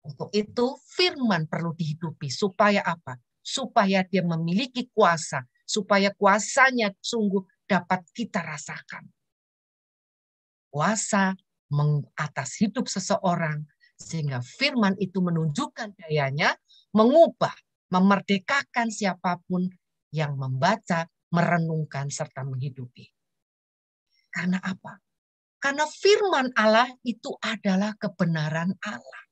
Untuk itu firman perlu dihidupi. Supaya apa? Supaya dia memiliki kuasa. Supaya kuasanya sungguh dapat kita rasakan. Kuasa atas hidup seseorang. Sehingga firman itu menunjukkan dayanya. Mengubah, memerdekakan siapapun yang membaca, merenungkan, serta menghidupi. Karena apa? Karena firman Allah itu adalah kebenaran Allah.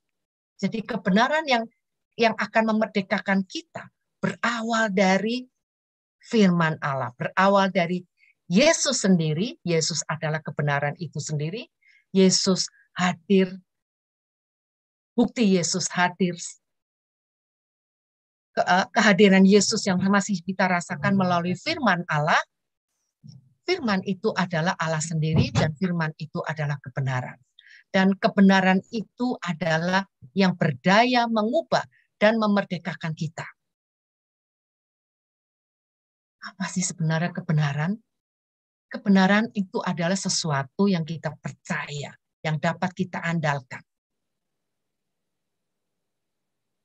Jadi kebenaran yang akan memerdekakan kita berawal dari firman Allah, berawal dari Yesus sendiri. Yesus adalah kebenaran itu sendiri. Yesus hadir, bukti Yesus hadir, kehadiran Yesus yang masih kita rasakan melalui firman Allah. Firman itu adalah Allah sendiri dan firman itu adalah kebenaran. Dan kebenaran itu adalah yang berdaya mengubah dan memerdekakan kita. Apa sih sebenarnya kebenaran? Kebenaran itu adalah sesuatu yang kita percaya, yang dapat kita andalkan.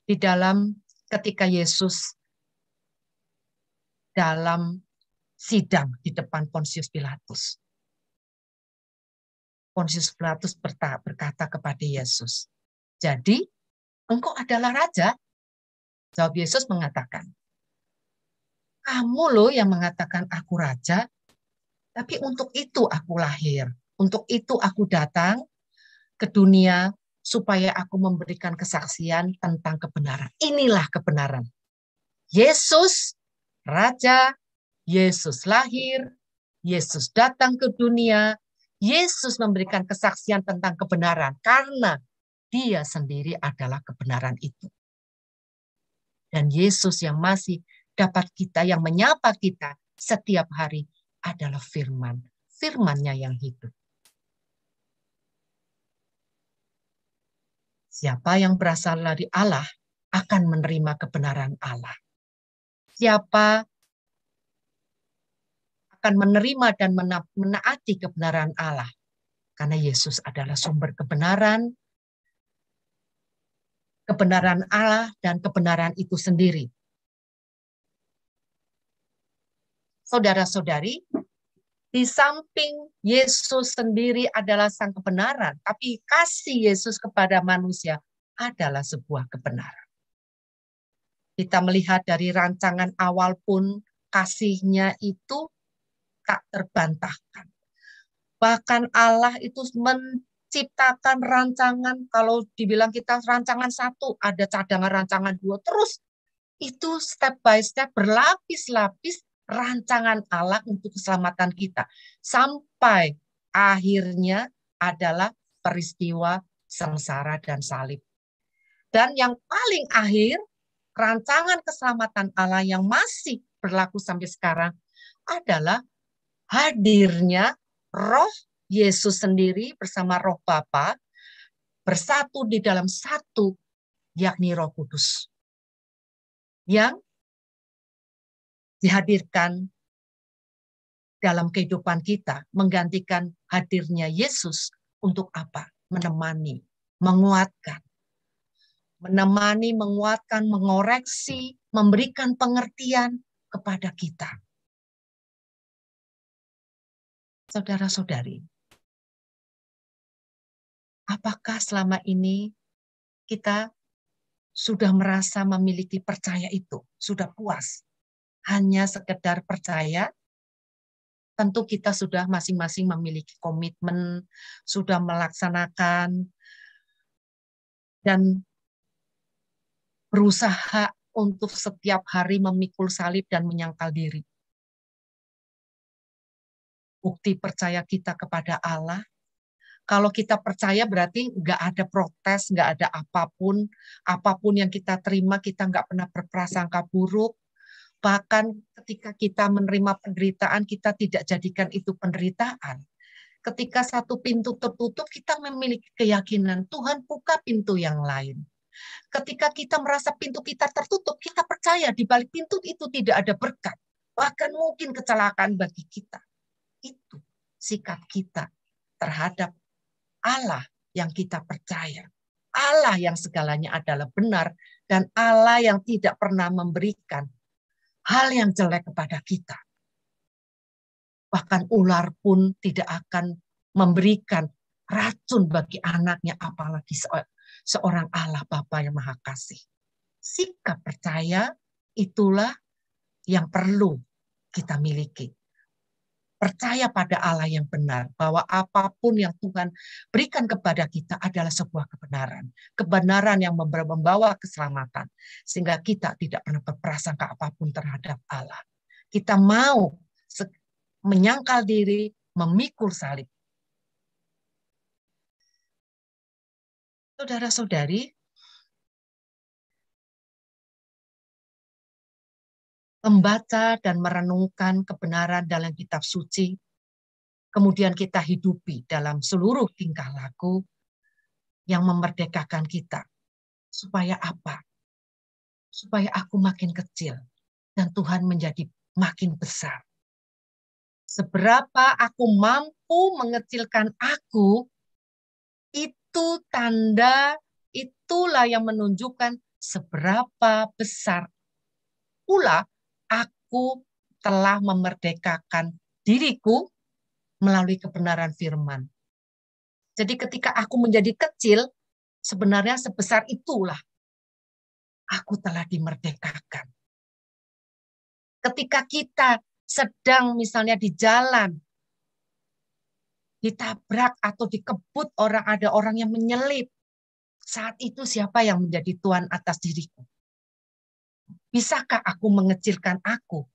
Di dalam ketika Yesus dalam sidang di depan Pontius Pilatus. Pontius Pilatus berkata kepada Yesus, jadi engkau adalah raja? Jawab Yesus mengatakan, Kamu loh yang mengatakan aku raja, tapi untuk itu aku lahir. Untuk itu aku datang ke dunia supaya aku memberikan kesaksian tentang kebenaran. Inilah kebenaran. Yesus raja, Yesus lahir, Yesus datang ke dunia, Yesus memberikan kesaksian tentang kebenaran karena Dia sendiri adalah kebenaran itu. Dan Yesus yang masih dapat kita, yang menyapa kita setiap hari adalah firman. Firman-Nya yang hidup. Siapa yang berasal dari Allah akan menerima kebenaran Allah. Siapa akan menerima dan menaati kebenaran Allah. Karena Yesus adalah sumber kebenaran Allah dan kebenaran itu sendiri. Saudara-saudari, di samping Yesus sendiri adalah sang kebenaran, tapi kasih Yesus kepada manusia adalah sebuah kebenaran. Kita melihat dari rancangan awal pun kasihnya itu tak terbantahkan. Bahkan Allah itu menciptakan rancangan, kalau dibilang kita rancangan 1, ada cadangan rancangan 2, terus itu step by step, berlapis-lapis rancangan Allah untuk keselamatan kita. Sampai akhirnya adalah peristiwa sengsara dan salib. Dan yang paling akhir, rancangan keselamatan Allah yang masih berlaku sampai sekarang adalah hadirnya Roh Yesus sendiri bersama Roh Bapa bersatu di dalam satu, yakni Roh Kudus, yang dihadirkan dalam kehidupan kita, menggantikan hadirnya Yesus untuk apa? Menemani, menguatkan. Menemani, menguatkan, mengoreksi, memberikan pengertian kepada kita. Saudara-saudari, apakah selama ini kita sudah merasa memiliki percaya itu? Sudah puas? Hanya sekedar percaya? Tentu kita sudah masing-masing memiliki komitmen, sudah melaksanakan, dan berusaha untuk setiap hari memikul salib dan menyangkal diri. Bukti percaya kita kepada Allah. Kalau kita percaya berarti nggak ada protes, nggak ada apapun. Apapun yang kita terima, kita nggak pernah berprasangka buruk. Bahkan ketika kita menerima penderitaan, kita tidak jadikan itu penderitaan. Ketika satu pintu tertutup, kita memiliki keyakinan Tuhan buka pintu yang lain. Ketika kita merasa pintu kita tertutup, kita percaya di balik pintu itu tidak ada berkat. Bahkan mungkin kecelakaan bagi kita. Itu sikap kita terhadap Allah yang kita percaya. Allah yang segalanya adalah benar dan Allah yang tidak pernah memberikan hal yang jelek kepada kita. Bahkan ular pun tidak akan memberikan racun bagi anaknya, apalagi seorang Allah Bapa yang Maha Kasih. Sikap percaya itulah yang perlu kita miliki. Percaya pada Allah yang benar, bahwa apapun yang Tuhan berikan kepada kita adalah sebuah kebenaran. Kebenaran yang membawa keselamatan. Sehingga kita tidak pernah berprasangka apapun terhadap Allah. Kita mau menyangkal diri, memikul salib. Saudara-saudari, membaca dan merenungkan kebenaran dalam kitab suci, kemudian kita hidupi dalam seluruh tingkah laku yang memerdekakan kita. Supaya apa? Supaya aku makin kecil dan Tuhan menjadi makin besar. Seberapa aku mampu mengecilkan aku, itu tanda, itulah yang menunjukkan seberapa besar pula aku telah memerdekakan diriku melalui kebenaran firman. Jadi ketika aku menjadi kecil, sebenarnya sebesar itulah aku telah dimerdekakan. Ketika kita sedang misalnya di jalan, ditabrak atau dikebut orang, ada orang yang menyelip. Saat itu siapa yang menjadi Tuhan atas diriku? Bisakah aku mengecilkan aku?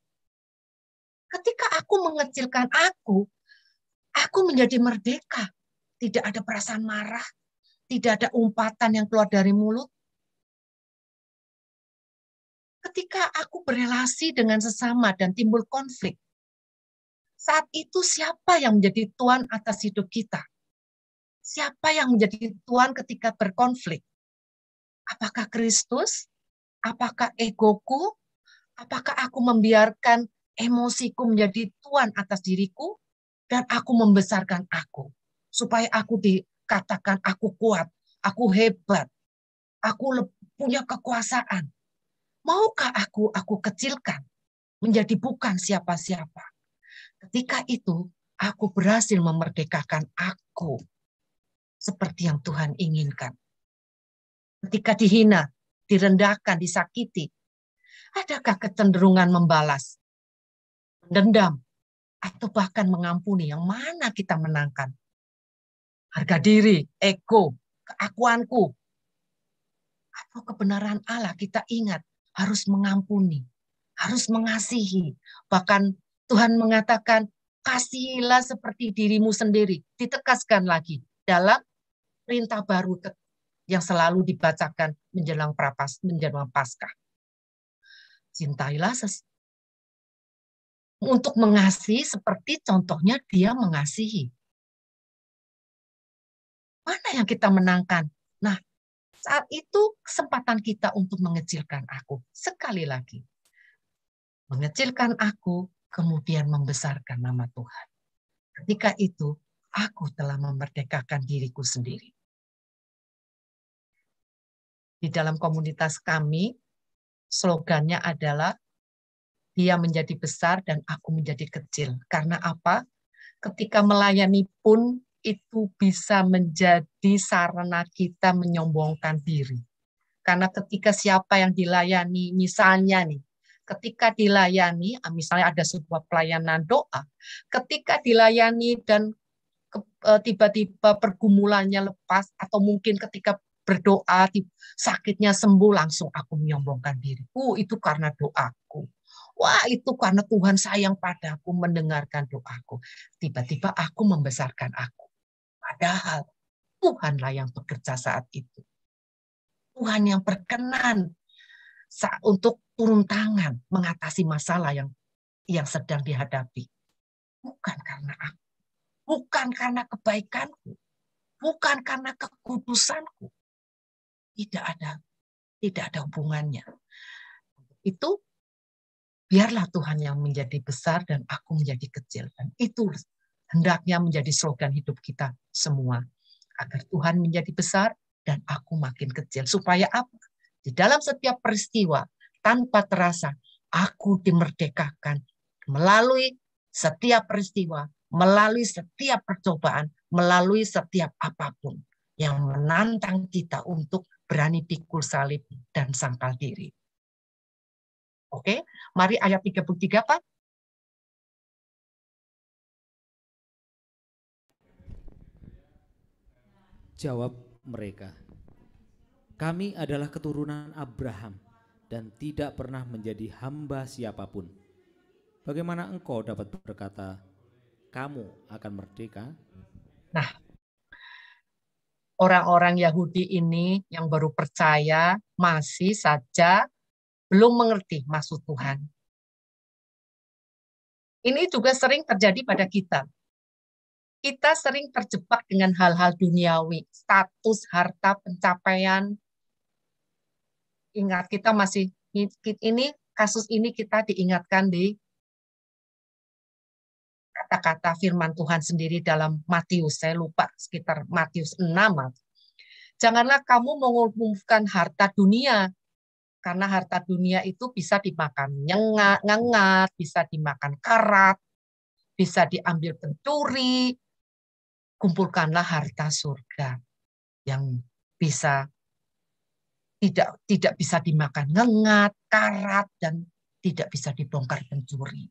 Ketika aku mengecilkan aku menjadi merdeka. Tidak ada perasaan marah, tidak ada umpatan yang keluar dari mulut. Ketika aku berelasi dengan sesama dan timbul konflik, saat itu siapa yang menjadi Tuhan atas hidup kita? Siapa yang menjadi Tuhan ketika berkonflik? Apakah Kristus? Apakah egoku? Apakah aku membiarkan emosiku menjadi Tuhan atas diriku? Dan aku membesarkan aku. Supaya aku dikatakan aku kuat, aku hebat, aku punya kekuasaan. Maukah aku kecilkan menjadi bukan siapa-siapa? Ketika itu aku berhasil memerdekakan aku seperti yang Tuhan inginkan. Ketika dihina, direndahkan, disakiti, adakah kecenderungan membalas, mendendam, atau bahkan mengampuni? Yang mana kita menangkan? Harga diri, ego, keakuanku, atau kebenaran Allah? Kita ingat harus mengampuni, harus mengasihi. Bahkan Tuhan mengatakan, kasihilah seperti dirimu sendiri. Ditegaskan lagi dalam perintah baru yang selalu dibacakan menjelang Paskah. Cintailah untuk mengasihi seperti contohnya dia mengasihi. Mana yang kita menangkan? Nah, saat itu kesempatan kita untuk mengecilkan aku. Sekali lagi, mengecilkan aku, kemudian membesarkan nama Tuhan. Ketika itu, aku telah memerdekakan diriku sendiri. Di dalam komunitas kami, slogannya adalah, dia menjadi besar dan aku menjadi kecil. Karena apa? Ketika melayani pun, itu bisa menjadi sarana kita menyombongkan diri. Karena ketika siapa yang dilayani, misalnya nih, ketika dilayani, misalnya ada sebuah pelayanan doa, ketika dilayani dan tiba-tiba pergumulannya lepas, atau mungkin ketika berdoa, sakitnya sembuh, langsung aku menyombongkan diri. Itu karena doaku. Wah, itu karena Tuhan sayang padaku, mendengarkan doaku. Tiba-tiba aku membesarkan aku. Padahal Tuhanlah yang bekerja saat itu. Tuhan yang berkenan untuk turun tangan mengatasi masalah yang sedang dihadapi. Bukan karena aku, bukan karena kebaikanku, bukan karena kekudusanku. Tidak ada hubungannya. Itu biarlah Tuhan yang menjadi besar dan aku menjadi kecil. Dan itu hendaknya menjadi slogan hidup kita semua. Agar Tuhan menjadi besar dan aku makin kecil. Supaya apa? Di dalam setiap peristiwa, tanpa terasa, aku dimerdekakan melalui setiap peristiwa, melalui setiap percobaan, melalui setiap apapun yang menantang kita untuk berani pikul salib dan sangkal diri. Oke, mari ayat 33, Pak. Jawab mereka, kami adalah keturunan Abraham dan tidak pernah menjadi hamba siapapun. Bagaimana engkau dapat berkata, kamu akan merdeka? Nah, orang-orang Yahudi ini yang baru percaya masih saja belum mengerti maksud Tuhan. Ini juga sering terjadi pada kita. Kita sering terjebak dengan hal-hal duniawi, status, harta, pencapaian. Ingat, kita masih kasus ini kita diingatkan di kata-kata firman Tuhan sendiri dalam Matius, saya lupa sekitar Matius 6. Janganlah kamu mengumpulkan harta dunia, karena harta dunia itu bisa dimakan ngengat, bisa dimakan karat, bisa diambil pencuri. Kumpulkanlah harta surga yang bisa tidak bisa dimakan ngengat, karat, dan tidak bisa dibongkar pencuri.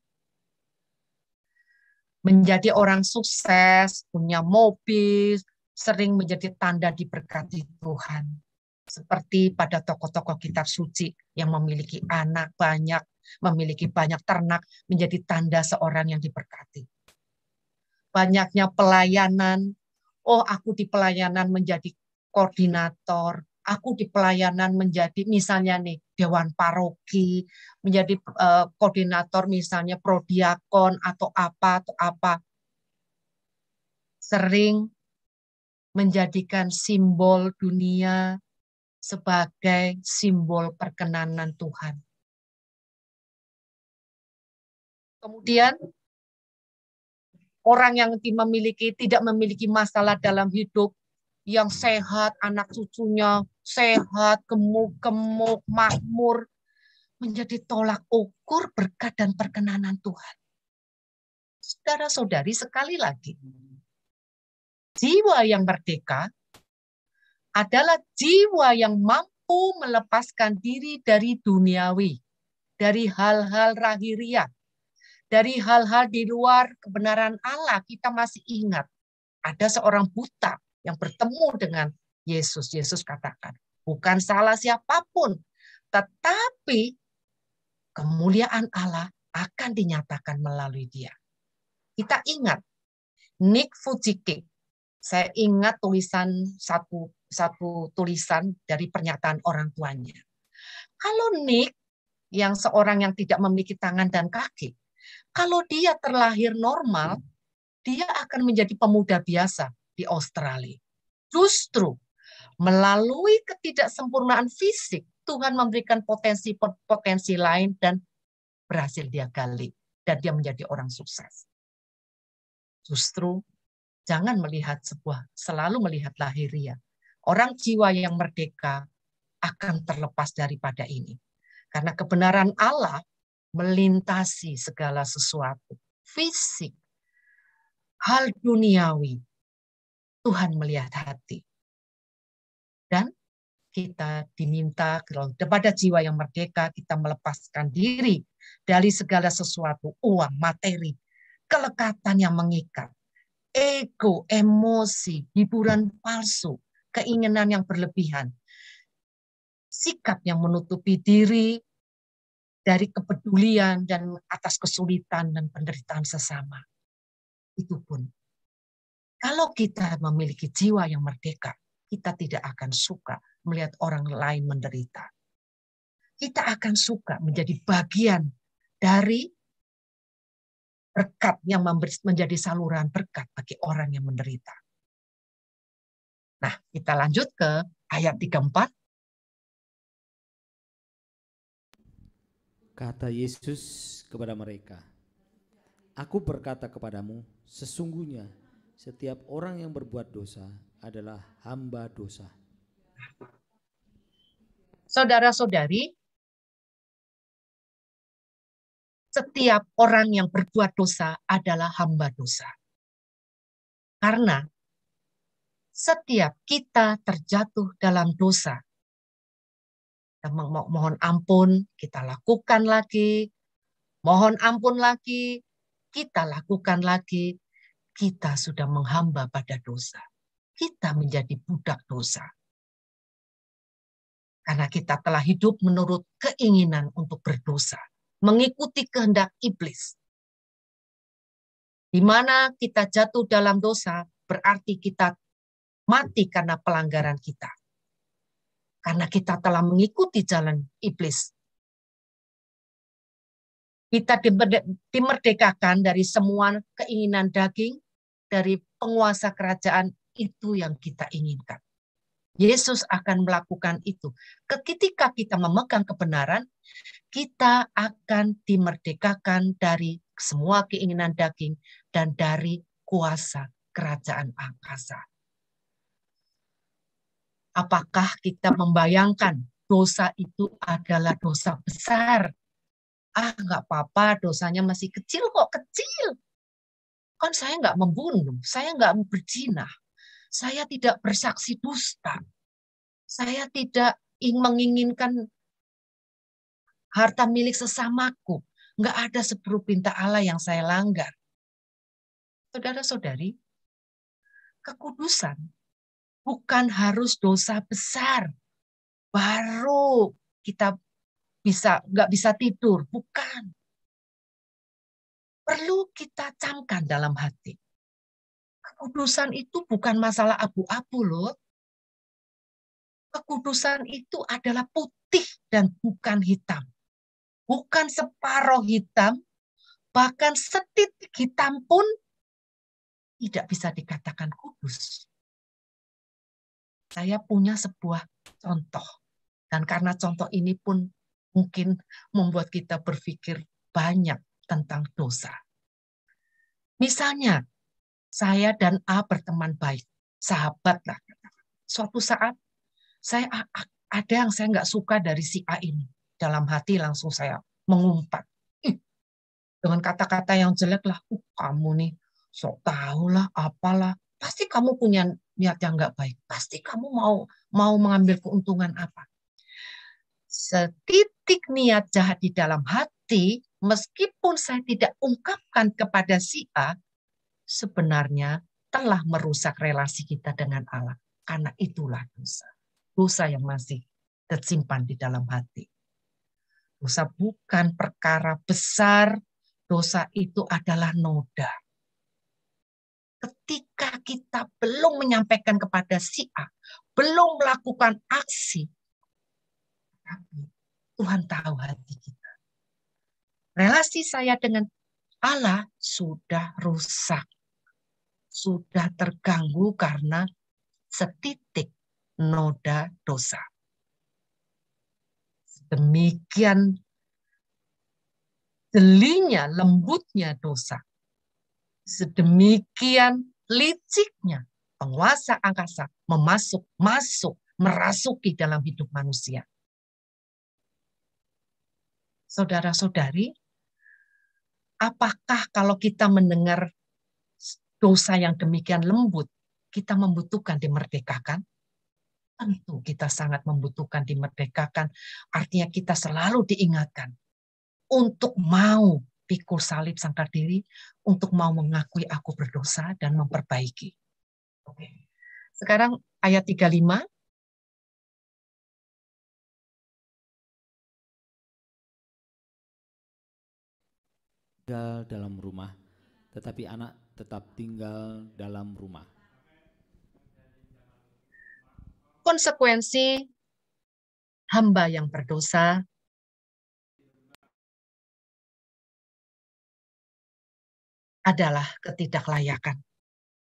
Menjadi orang sukses, punya mobil, sering menjadi tanda diberkati Tuhan. Seperti pada tokoh-tokoh kitab suci yang memiliki anak banyak, memiliki banyak ternak, menjadi tanda seorang yang diberkati. Banyaknya pelayanan, oh aku di pelayanan menjadi koordinator, aku di pelayanan menjadi misalnya nih dewan paroki, menjadi koordinator misalnya prodiakon atau apa. Sering menjadikan simbol dunia sebagai simbol perkenanan Tuhan. Kemudian orang yang tidak memiliki masalah dalam hidup, yang sehat, anak cucunya sehat, gemuk-gemuk, makmur, menjadi tolak ukur berkat dan perkenanan Tuhan. Saudara-saudari, sekali lagi, jiwa yang merdeka adalah jiwa yang mampu melepaskan diri dari duniawi, dari hal-hal lahiriah, dari hal-hal di luar kebenaran Allah. Kita masih ingat, ada seorang buta yang bertemu dengan Yesus. Yesus katakan, bukan salah siapapun, tetapi kemuliaan Allah akan dinyatakan melalui dia. Kita ingat, Nick Fujiki. Saya ingat satu tulisan dari pernyataan orang tuanya. Kalau Nick, yang seorang yang tidak memiliki tangan dan kaki, kalau dia terlahir normal, dia akan menjadi pemuda biasa di Australia. Justru melalui ketidaksempurnaan fisik, Tuhan memberikan potensi lain dan berhasil dia gali. Dan dia menjadi orang sukses. Justru jangan selalu melihat lahiriah. Orang jiwa yang merdeka akan terlepas daripada ini. Karena kebenaran Allah melintasi segala sesuatu. Fisik, hal duniawi. Tuhan melihat hati. Dan kita diminta kepada jiwa yang merdeka, kita melepaskan diri dari segala sesuatu, uang, materi, kelekatan yang mengikat, ego, emosi, hiburan palsu, keinginan yang berlebihan, sikap yang menutupi diri dari kepedulian dan atas kesulitan dan penderitaan sesama. Itu pun, kalau kita memiliki jiwa yang merdeka, kita tidak akan suka melihat orang lain menderita. Kita akan suka menjadi bagian dari berkat yang menjadi saluran berkat bagi orang yang menderita. Nah, kita lanjut ke ayat 34. Kata Yesus kepada mereka, Aku berkata kepadamu, sesungguhnya setiap orang yang berbuat dosa adalah hamba dosa. Saudara-saudari, setiap orang yang berbuat dosa adalah hamba dosa. Karena setiap kita terjatuh dalam dosa, kita mohon ampun, kita lakukan lagi, mohon ampun lagi, kita lakukan lagi, kita sudah menghamba pada dosa. Kita menjadi budak dosa. Karena kita telah hidup menurut keinginan untuk berdosa, mengikuti kehendak iblis. Di mana kita jatuh dalam dosa, berarti kita mati karena pelanggaran kita. Karena kita telah mengikuti jalan iblis. Kita dimerdekakan dari semua keinginan daging, dari penguasa kerajaan itu yang kita inginkan. Yesus akan melakukan itu. Ketika kita memegang kebenaran, kita akan dimerdekakan dari semua keinginan daging dan dari kuasa kerajaan angkasa. Apakah kita membayangkan dosa itu adalah dosa besar? Nggak apa-apa, dosanya masih kecil kok, kecil. Kan saya nggak membunuh, saya nggak berzina, saya tidak bersaksi dusta, saya tidak menginginkan harta milik sesamaku. Nggak ada 10 perintah Allah yang saya langgar. Saudara-saudari, kekudusan bukan harus dosa besar. Baru kita nggak bisa tidur. Bukan. Perlu kita camkan dalam hati. Kekudusan itu bukan masalah abu-abu loh. Kekudusan itu adalah putih dan bukan hitam. Bukan separuh hitam, bahkan setitik hitam pun tidak bisa dikatakan kudus. Saya punya sebuah contoh. Dan karena contoh ini pun mungkin membuat kita berpikir banyak tentang dosa. Misalnya, saya dan A berteman baik, sahabat lah. Suatu saat, ada yang saya nggak suka dari si A ini. Dalam hati langsung saya mengumpat. Dengan kata-kata yang jelek lah, kamu nih sok tahu lah, apalah. Pasti kamu punya niat yang nggak baik. Pasti kamu mau mengambil keuntungan apa. Setitik niat jahat di dalam hati, meskipun saya tidak ungkapkan kepada si A, sebenarnya telah merusak relasi kita dengan Allah. Karena itulah dosa. Dosa yang masih tersimpan di dalam hati. Dosa bukan perkara besar, dosa itu adalah noda. Ketika kita belum menyampaikan kepada si A, belum melakukan aksi, tapi Tuhan tahu hati kita. Relasi saya dengan Allah sudah rusak, sudah terganggu karena setitik noda dosa. Demikian jelinya, lembutnya dosa. Sedemikian liciknya penguasa angkasa masuk, merasuki dalam hidup manusia. Saudara-saudari, apakah kalau kita mendengar dosa yang demikian lembut, kita membutuhkan dimerdekakan? Tentu kita sangat membutuhkan dimerdekakan. Artinya kita selalu diingatkan untuk mau pikul salib sangkar diri, untuk mau mengakui aku berdosa dan memperbaiki. Oke. Sekarang ayat 35. Tinggal dalam rumah, tetapi anak tetap tinggal dalam rumah. Konsekuensi hamba yang berdosa adalah ketidaklayakan.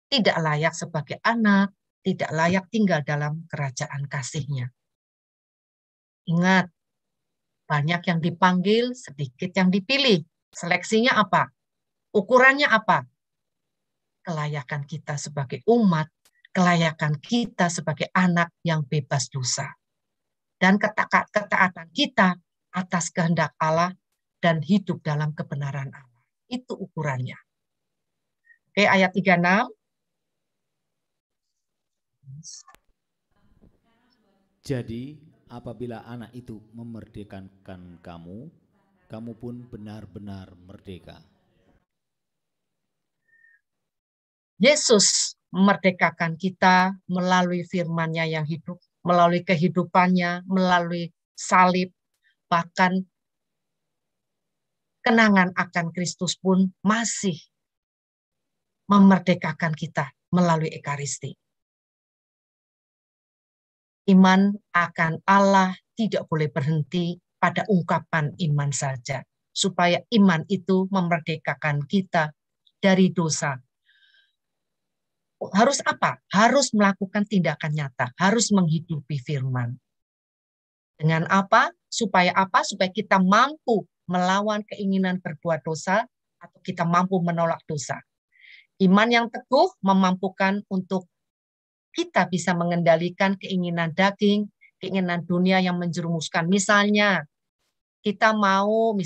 Tidak layak sebagai anak, tidak layak tinggal dalam kerajaan kasih-Nya. Ingat, banyak yang dipanggil, sedikit yang dipilih. Seleksinya apa? Ukurannya apa? Kelayakan kita sebagai umat, kelayakan kita sebagai anak yang bebas dosa. Dan ketaatan kita atas kehendak Allah dan hidup dalam kebenaran Allah. Itu ukurannya. Oke, ayat 36. Jadi, apabila anak itu memerdekakan kamu, kamu pun benar-benar merdeka. Yesus memerdekakan kita melalui firman-Nya yang hidup, melalui kehidupannya, melalui salib, bahkan kenangan akan Kristus pun masih memerdekakan kita melalui Ekaristi. Iman akan Allah tidak boleh berhenti pada ungkapan iman saja, supaya iman itu memerdekakan kita dari dosa. Harus apa? Harus melakukan tindakan nyata, harus menghidupi firman. Dengan apa? Supaya apa? Supaya kita mampu melawan keinginan berbuat dosa, atau kita mampu menolak dosa. Iman yang teguh memampukan untuk kita bisa mengendalikan keinginan daging, keinginan dunia yang menjerumuskan. Misalnya, kita mau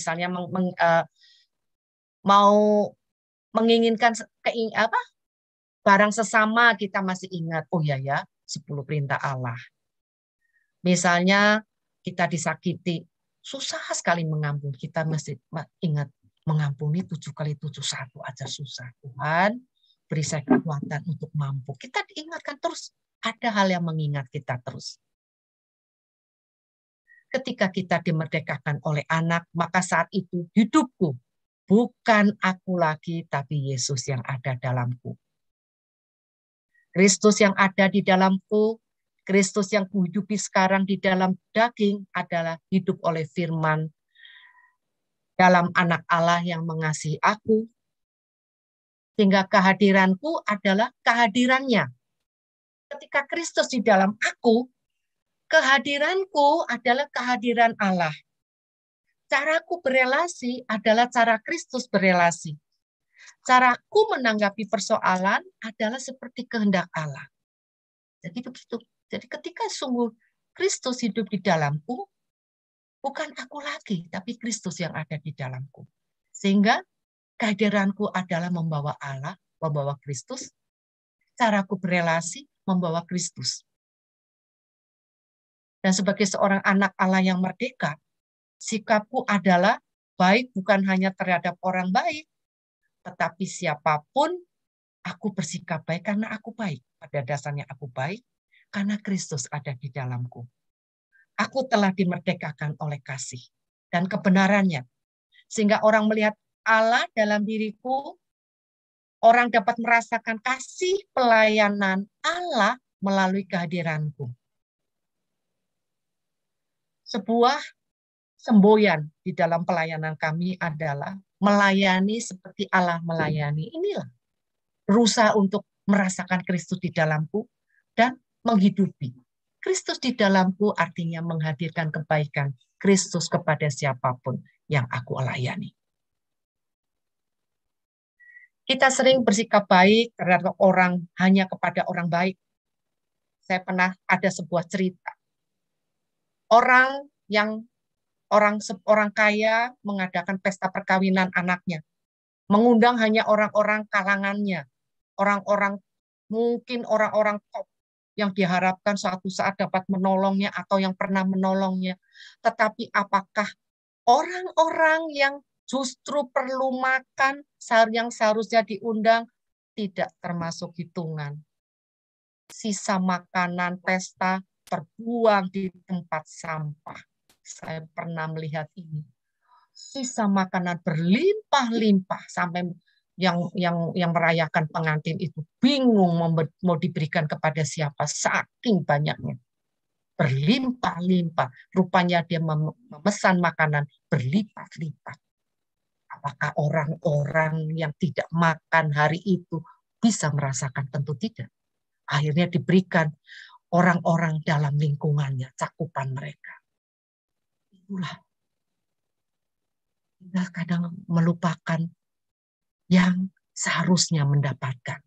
menginginkan barang sesama, kita masih ingat, oh ya, 10 perintah Allah. Misalnya kita disakiti, susah sekali mengampuni. Kita mesti ingat, mengampuni 7 kali 7 1 aja susah. Tuhan, beri saya kekuatan untuk mampu. Kita diingatkan terus. Ada hal yang mengingat kita terus. Ketika kita dimerdekakan oleh anak, maka saat itu hidupku bukan aku lagi, tapi Yesus yang ada dalamku. Kristus yang ada di dalamku, Kristus yang kuhidupi sekarang di dalam daging adalah hidup oleh firman dalam anak Allah yang mengasihi aku. Sehingga kehadiranku adalah kehadirannya. Ketika Kristus di dalam aku, kehadiranku adalah kehadiran Allah. Caraku berelasi adalah cara Kristus berelasi. Caraku menanggapi persoalan adalah seperti kehendak Allah. Jadi begitu. Jadi ketika sungguh Kristus hidup di dalamku, bukan aku lagi, tapi Kristus yang ada di dalamku. Sehingga kehadiranku adalah membawa Allah, membawa Kristus. Caraku berelasi membawa Kristus. Dan sebagai seorang anak Allah yang merdeka, sikapku adalah baik bukan hanya terhadap orang baik, tetapi siapapun aku bersikap baik karena aku baik. Pada dasarnya aku baik karena Kristus ada di dalamku. Aku telah dimerdekakan oleh kasih dan kebenarannya. Sehingga orang melihat Allah dalam diriku, orang dapat merasakan kasih pelayanan Allah melalui kehadiranku. Sebuah semboyan di dalam pelayanan kami adalah melayani seperti Allah melayani. Inilah berusaha untuk merasakan Kristus di dalamku dan menghidupi. Kristus di dalamku artinya menghadirkan kebaikan Kristus kepada siapapun yang aku layani. Kita sering bersikap baik terhadap orang, hanya kepada orang baik. Saya pernah ada sebuah cerita. Orang kaya mengadakan pesta perkawinan anaknya. Mengundang hanya orang-orang kalangannya. Mungkin orang-orang top yang diharapkan suatu saat dapat menolongnya atau yang pernah menolongnya. Tetapi apakah orang-orang yang justru perlu makan, yang seharusnya diundang, tidak termasuk hitungan. Sisa makanan pesta terbuang di tempat sampah. Saya pernah melihat ini. Sisa makanan berlimpah-limpah sampai yang merayakan pengantin itu bingung mau diberikan kepada siapa, saking banyaknya. Berlimpah-limpah. Rupanya dia memesan makanan berlimpah-limpah. Apakah orang-orang yang tidak makan hari itu bisa merasakan? Tentu tidak. Akhirnya diberikan orang-orang dalam lingkungannya, cakupan mereka. Itulah. Kita kadang melupakan yang seharusnya mendapatkan.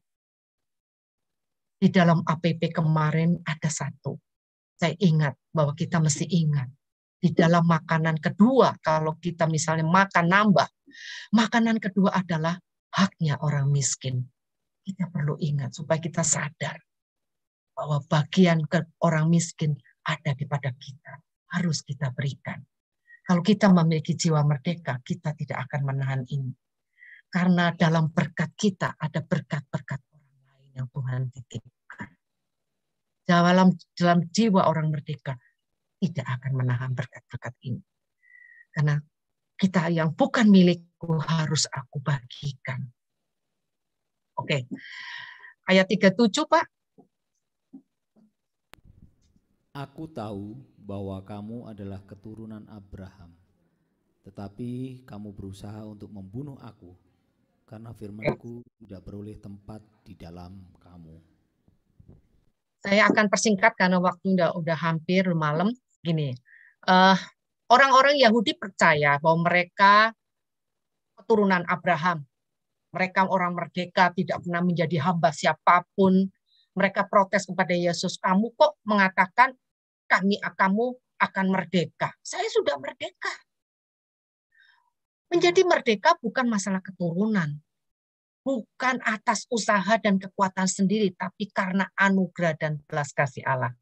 Di dalam APP kemarin ada satu. Saya ingat bahwa kita mesti ingat. Di dalam makanan kedua, kalau kita misalnya makan nambah, makanan kedua adalah haknya orang miskin. Kita perlu ingat supaya kita sadar bahwa bagian ke orang miskin ada di pada kita. Harus kita berikan. Kalau kita memiliki jiwa merdeka, kita tidak akan menahan ini. Karena dalam berkat kita ada berkat-berkat orang lain yang Tuhan titipkan. Dalam jiwa orang merdeka tidak akan menahan berkat-berkat ini. Karena kita yang bukan milikku harus aku bagikan. Oke. Ayat 37, Pak. Aku tahu bahwa kamu adalah keturunan Abraham, tetapi kamu berusaha untuk membunuh aku, karena firman-Ku tidak beroleh tempat di dalam kamu. Saya akan persingkat karena waktu udah hampir malam. Gini, orang-orang Yahudi percaya bahwa mereka keturunan Abraham. Mereka orang merdeka, tidak pernah menjadi hamba siapapun. Mereka protes kepada Yesus, kamu kok mengatakan kamu akan merdeka. Saya sudah merdeka. Menjadi merdeka bukan masalah keturunan. Bukan atas usaha dan kekuatan sendiri, tapi karena anugerah dan belas kasih Allah.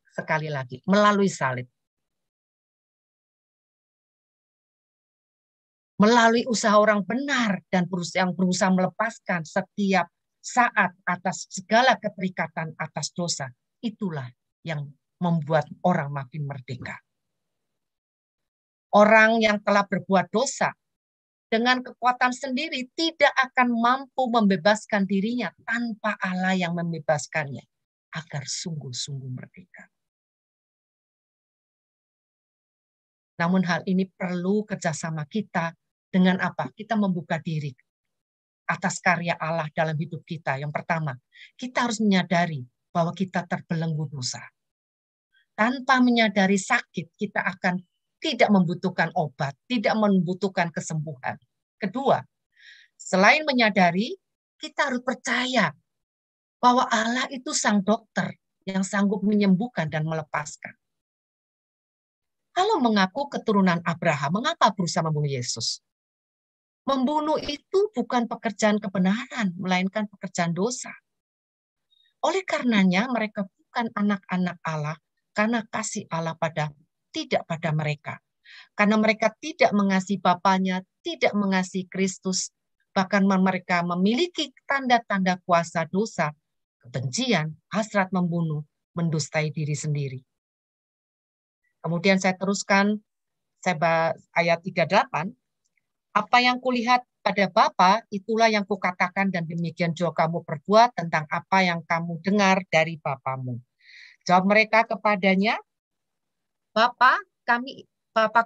Sekali lagi, melalui salib. melalui usaha orang benar dan yang berusaha melepaskan setiap saat atas segala keterikatan atas dosa. Itulah yang membuat orang makin merdeka. Orang yang telah berbuat dosa dengan kekuatan sendiri tidak akan mampu membebaskan dirinya tanpa Allah yang membebaskannya agar sungguh-sungguh merdeka. Namun hal ini perlu kerjasama kita dengan apa? Kita membuka diri atas karya Allah dalam hidup kita. Yang pertama, kita harus menyadari bahwa kita terbelenggu dosa. Tanpa menyadari sakit, kita akan tidak membutuhkan obat, tidak membutuhkan kesembuhan. Kedua, selain menyadari, kita harus percaya bahwa Allah itu sang dokter yang sanggup menyembuhkan dan melepaskan. Kalau mengaku keturunan Abraham, mengapa berusaha membunuh Yesus? Membunuh itu bukan pekerjaan kebenaran, melainkan pekerjaan dosa. Oleh karenanya mereka bukan anak-anak Allah, karena kasih Allah tidak pada mereka. Karena mereka tidak mengasihi Bapanya, tidak mengasihi Kristus, bahkan mereka memiliki tanda-tanda kuasa dosa, kebencian, hasrat membunuh, mendustai diri sendiri. Kemudian saya teruskan, saya ayat 38, apa yang kulihat pada Bapa, itulah yang kukatakan dan demikian juga kamu perbuat tentang apa yang kamu dengar dari Bapamu. Jawab mereka kepadanya, Bapa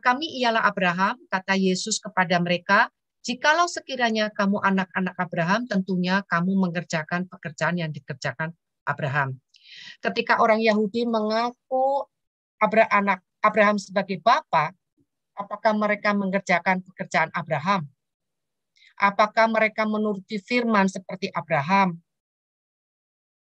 kami ialah Abraham, kata Yesus kepada mereka, jikalau sekiranya kamu anak-anak Abraham, tentunya kamu mengerjakan pekerjaan yang dikerjakan Abraham. Ketika orang Yahudi mengaku Abraham sebagai bapa, apakah mereka mengerjakan pekerjaan Abraham? Apakah mereka menuruti firman seperti Abraham?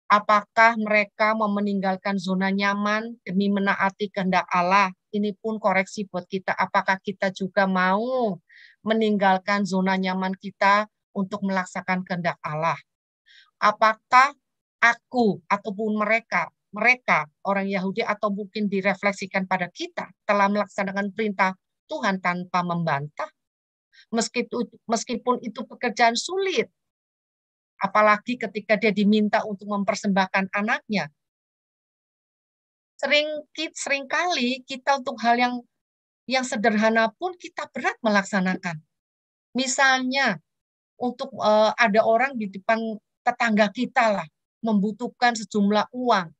Apakah mereka mau meninggalkan zona nyaman demi menaati kehendak Allah? Ini pun koreksi buat kita. Apakah kita juga mau meninggalkan zona nyaman kita untuk melaksanakan kehendak Allah? Apakah aku ataupun mereka orang Yahudi atau mungkin direfleksikan pada kita telah melaksanakan perintah Tuhan tanpa membantah? Meskipun itu pekerjaan sulit. Apalagi ketika dia diminta untuk mempersembahkan anaknya. Seringkali kita untuk hal yang sederhana pun kita berat melaksanakan. Misalnya untuk ada orang di depan tetangga kita lah membutuhkan sejumlah uang.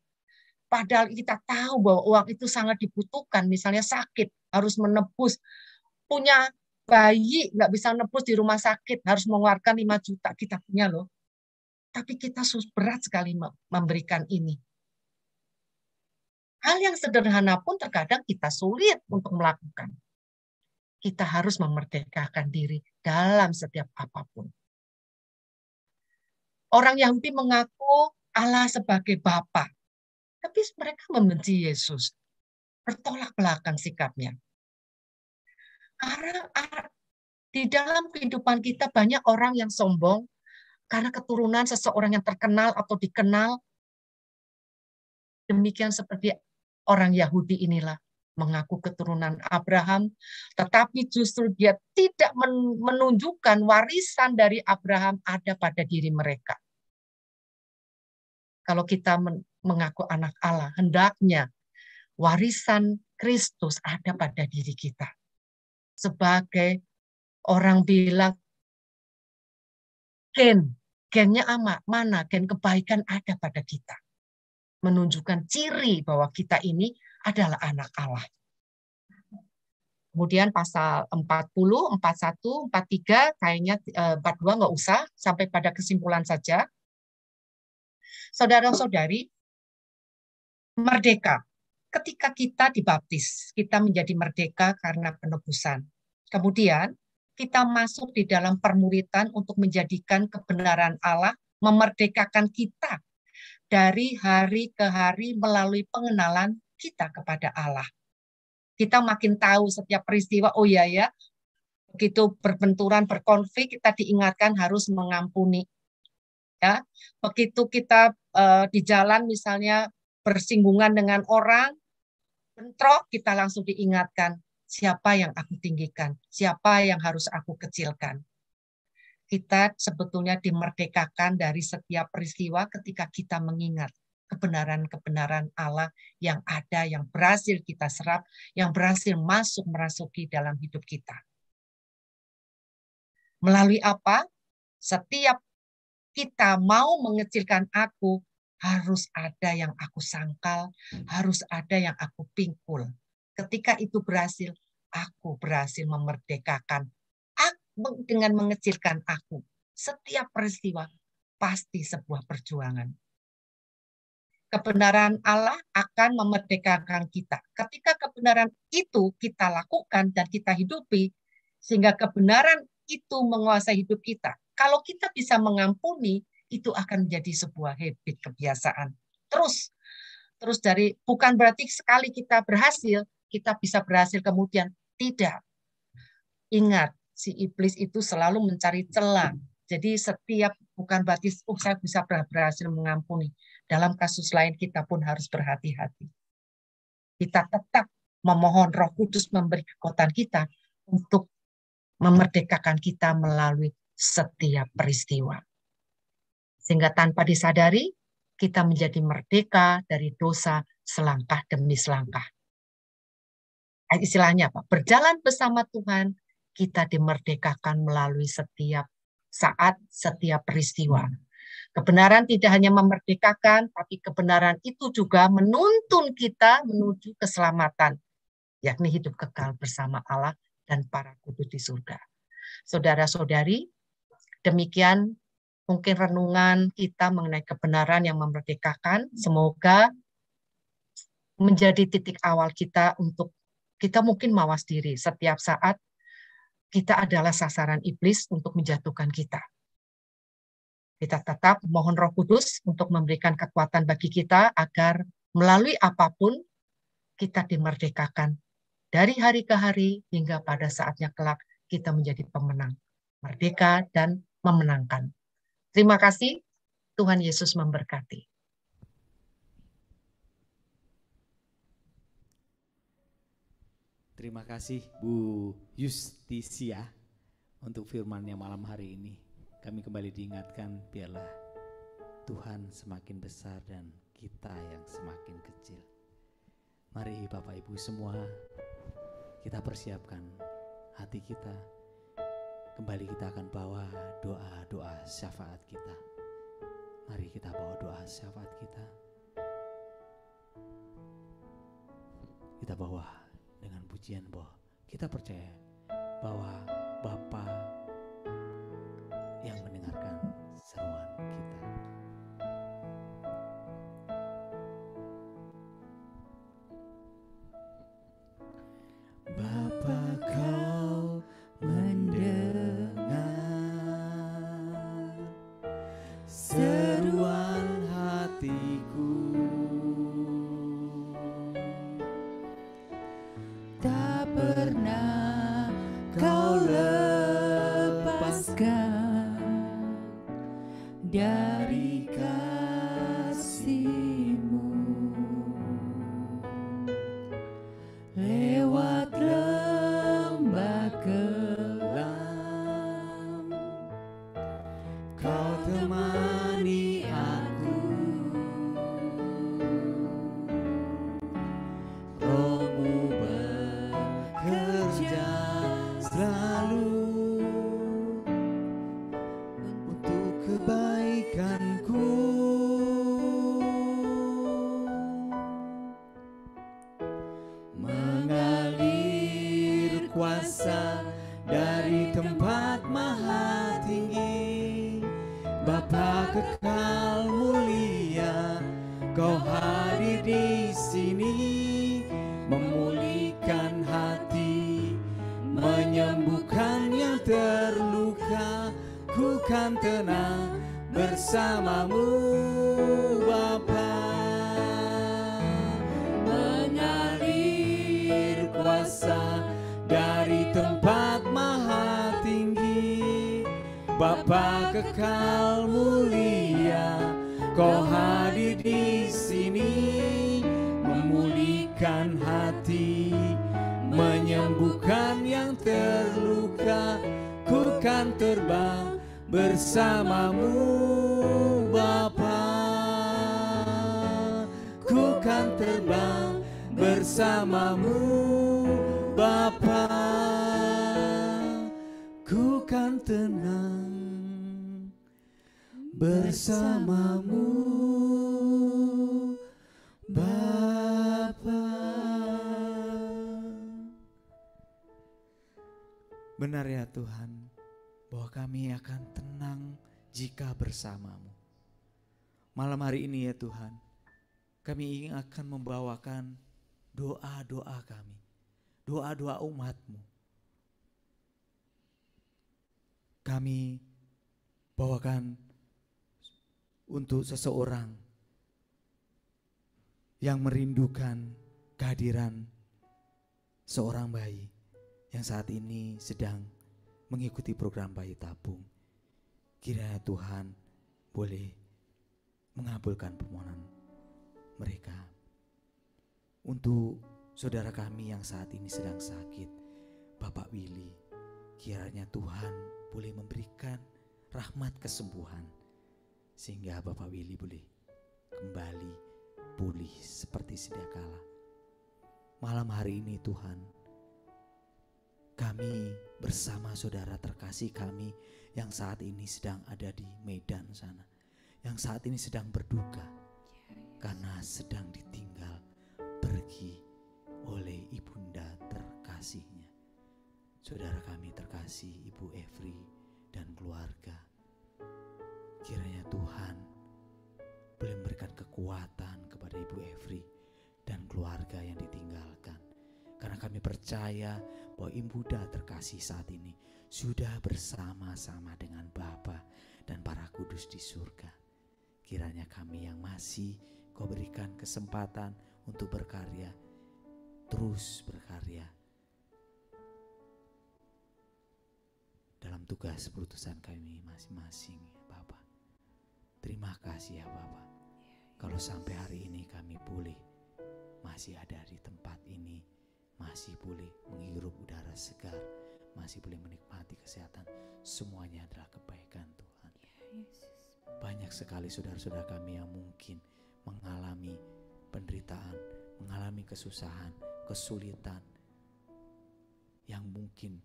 Padahal kita tahu bahwa uang itu sangat dibutuhkan. Misalnya sakit, harus menebus. Punya bayi nggak bisa nebus di rumah sakit, harus mengeluarkan 5 juta. Kita punya loh. Tapi kita berat sekali memberikan ini. Hal yang sederhana pun terkadang kita sulit untuk melakukan. Kita harus memerdekakan diri dalam setiap apapun. Orang Yahudi mengaku Allah sebagai Bapa, tapi mereka membenci Yesus. Bertolak belakang sikapnya. Di dalam kehidupan kita banyak orang yang sombong, karena keturunan seseorang yang terkenal atau dikenal, demikian seperti orang Yahudi inilah, mengaku keturunan Abraham, tetapi justru dia tidak menunjukkan warisan dari Abraham ada pada diri mereka. Kalau kita mengaku anak Allah, hendaknya warisan Kristus ada pada diri kita. Sebagai orang bilang, gennya mana? Gen kebaikan ada pada kita. Menunjukkan ciri bahwa kita ini adalah anak Allah. Kemudian pasal 40, 41, 43, kayaknya 42 nggak usah, sampai pada kesimpulan saja. Saudara-saudari, merdeka. Ketika kita dibaptis, kita menjadi merdeka karena penebusan. Kemudian, kita masuk di dalam permuritan untuk menjadikan kebenaran Allah, memerdekakan kita dari hari ke hari melalui pengenalan kita kepada Allah. Kita makin tahu setiap peristiwa, oh ya, begitu berbenturan, berkonflik, kita diingatkan harus mengampuni. Ya, begitu kita di jalan misalnya bersinggungan dengan orang, bentrok, kita langsung diingatkan siapa yang aku tinggikan, siapa yang harus aku kecilkan. Kita sebetulnya dimerdekakan dari setiap peristiwa ketika kita mengingat kebenaran-kebenaran Allah yang ada, yang berhasil kita serap, yang berhasil merasuki dalam hidup kita. Melalui apa? Setiap kita mau mengecilkan aku, harus ada yang aku sangkal, harus ada yang aku pingkul. Ketika itu berhasil, aku berhasil memerdekakan dengan mengecilkan aku. Setiap peristiwa pasti sebuah perjuangan. Kebenaran Allah akan memerdekakan kita. Ketika kebenaran itu kita lakukan dan kita hidupi, sehingga kebenaran itu menguasai hidup kita. Kalau kita bisa mengampuni, itu akan menjadi sebuah habit, kebiasaan. Terus dari, bukan berarti sekali kita berhasil, kita bisa berhasil kemudian. Tidak. Ingat, si iblis itu selalu mencari celah. Jadi setiap, bukan berarti saya bisa berhasil mengampuni. Dalam kasus lain kita pun harus berhati-hati. Kita tetap memohon Roh Kudus memberi kekuatan kita untuk memerdekakan kita melalui setiap peristiwa. Sehingga tanpa disadari, kita menjadi merdeka dari dosa selangkah demi selangkah. Istilahnya apa? Berjalan bersama Tuhan, kita dimerdekakan melalui setiap saat, setiap peristiwa. Kebenaran tidak hanya memerdekakan, tapi kebenaran itu juga menuntun kita menuju keselamatan, yakni hidup kekal bersama Allah dan para kudus di surga. Saudara-saudari, demikian mungkin renungan kita mengenai kebenaran yang memerdekakan. Semoga menjadi titik awal kita untuk kita mungkin mawas diri setiap saat kita adalah sasaran iblis untuk menjatuhkan kita. Kita tetap mohon Roh Kudus untuk memberikan kekuatan bagi kita agar melalui apapun kita dimerdekakan dari hari ke hari hingga pada saatnya kelak kita menjadi pemenang, merdeka dan memenangkan. Terima kasih, Tuhan Yesus memberkati. Terima kasih Bu Justisia untuk firman-Nya malam hari ini. Kami kembali diingatkan, biarlah Tuhan semakin besar dan kita yang semakin kecil. Mari Bapak Ibu semua, kita persiapkan hati kita. Kembali kita akan bawa doa-doa syafaat kita. Mari kita bawa doa syafaat kita. Kita bawa dengan pujian bahwa kita percaya bahwa Bapa yang mendengarkan seruan kita. Bapa, Kau mendengar seruan hatiku. Tak pernah Kau lepaskan dari kasih-Mu. Lewat lembah kelam, Kau temani aku. Roh-Mu bekerja selalu untuk kebaikanku. Mengalir kuasa dari tempat maha tinggi, Bapa kekal mulia, Kau hadir di sini, memulihkan hati, menyembuhkan yang terluka. Ku kan tenang bersama-Mu, Bapa. Mengalir kuasa dari tempat maha tinggi, Bapa kekal mulia, Kau hadir di sini, memulihkan hati, menyembuhkan yang terluka. Ku kan terbang bersamamu Bapa, ku kan terbang bersamamu Bapa, ku kan tenang bersamamu Bapa. Benar ya Tuhan, bahwa kami akan tenang jika bersamamu. Malam hari ini ya Tuhan, kami akan membawakan doa-doa kami, doa-doa umat-Mu. Kami bawakan untuk seseorang yang merindukan kehadiran seorang bayi yang saat ini sedang mengikuti program bayi tabung. Kiranya Tuhan boleh mengabulkan permohonan mereka. Untuk saudara kami yang saat ini sedang sakit, Bapak Willy, kiranya Tuhan boleh memberikan rahmat kesembuhan sehingga Bapak Willy boleh kembali pulih seperti sedia kala. Malam hari ini Tuhan, kami bersama saudara terkasih kami yang saat ini sedang ada di Medan sana, yang saat ini sedang berduka karena sedang ditinggal pergi oleh ibunda terkasihnya. Saudara kami terkasih Ibu Evri dan keluarga, kiranya Tuhan boleh memberikan kekuatan kepada Ibu Evri dan keluarga yang ditinggalkan. Karena kami percaya bahwa ibunda terkasih saat ini sudah bersama-sama dengan Bapa dan para kudus di surga. Kiranya kami yang masih Kau berikan kesempatan untuk berkarya, terus berkarya dalam tugas perutusan kami masing-masing ya Bapa. Terima kasih ya Bapa. Kalau sampai hari ini kami pulih, masih ada di tempat ini, masih boleh menghirup udara segar, masih boleh menikmati kesehatan, semuanya adalah kebaikan Tuhan. Banyak sekali saudara-saudara kami yang mungkin mengalami penderitaan, mengalami kesusahan, kesulitan yang mungkin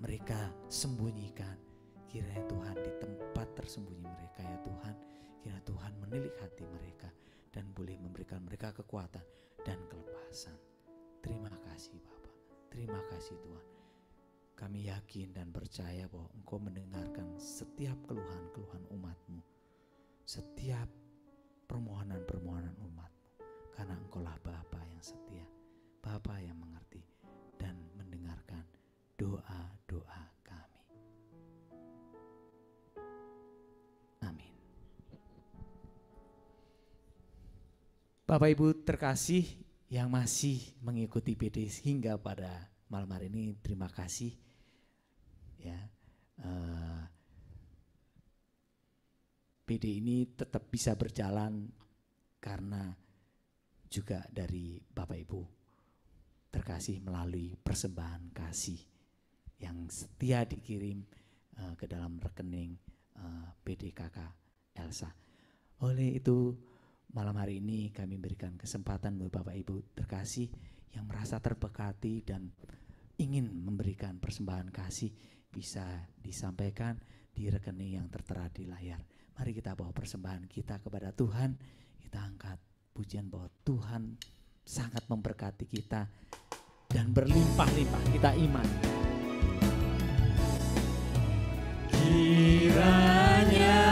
mereka sembunyikan. Kiranya Tuhan di tempat tersembunyi mereka ya Tuhan, kiranya Tuhan menilik hati mereka dan boleh memberikan mereka kekuatan dan kelepasan. Terima kasih Bapa, terima kasih Tuhan. Kami yakin dan percaya bahwa Engkau mendengarkan setiap keluhan-keluhan umat-Mu, setiap permohonan-permohonan umat-Mu, karena Engkaulah Bapa yang setia, Bapa yang mengerti dan mendengarkan doa-doa kami. Amin. Bapak Ibu terkasih yang masih mengikuti PD hingga pada malam hari ini, terima kasih ya. PD ini tetap bisa berjalan karena juga dari Bapak Ibu terkasih melalui persembahan kasih yang setia dikirim ke dalam rekening PD Kakak Elsa. Oleh itu malam hari ini kami berikan kesempatan buat Bapak Ibu terkasih yang merasa terberkati dan ingin memberikan persembahan kasih, bisa disampaikan di rekening yang tertera di layar. Mari kita bawa persembahan kita kepada Tuhan, kita angkat pujian bahwa Tuhan sangat memberkati kita dan berlimpah-limpah, kita iman. Kiranya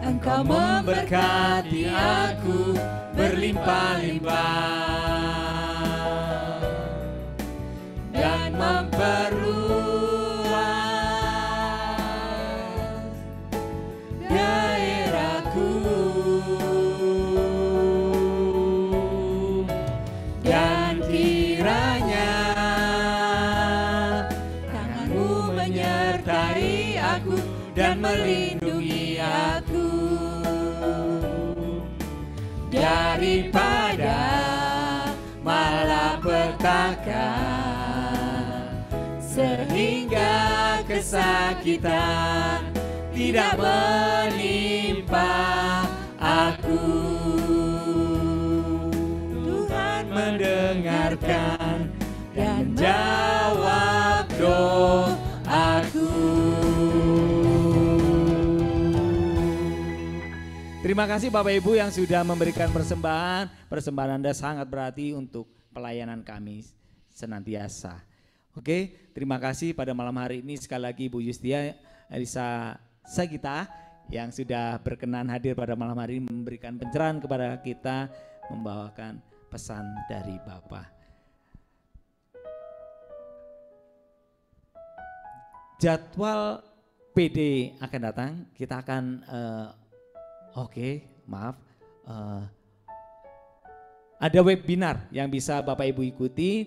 Engkau memberkati aku berlimpah-limpah dan memperluas daerahku, dan kiranya tangan-Mu menyertai aku dan melindungi aku daripada malapetaka kesakitan tidak menimpa aku. Tuhan mendengarkan dan menjawab doaku. Terima kasih Bapak Ibu yang sudah memberikan persembahan. Persembahan Anda sangat berarti untuk pelayanan kami senantiasa. Oke, terima kasih pada malam hari ini sekali lagi Bu Yustia Elisa Sagita yang sudah berkenan hadir pada malam hari ini memberikan pencerahan kepada kita, membawakan pesan dari Bapa. Jadwal PD akan datang, kita akan ada webinar yang bisa Bapak Ibu ikuti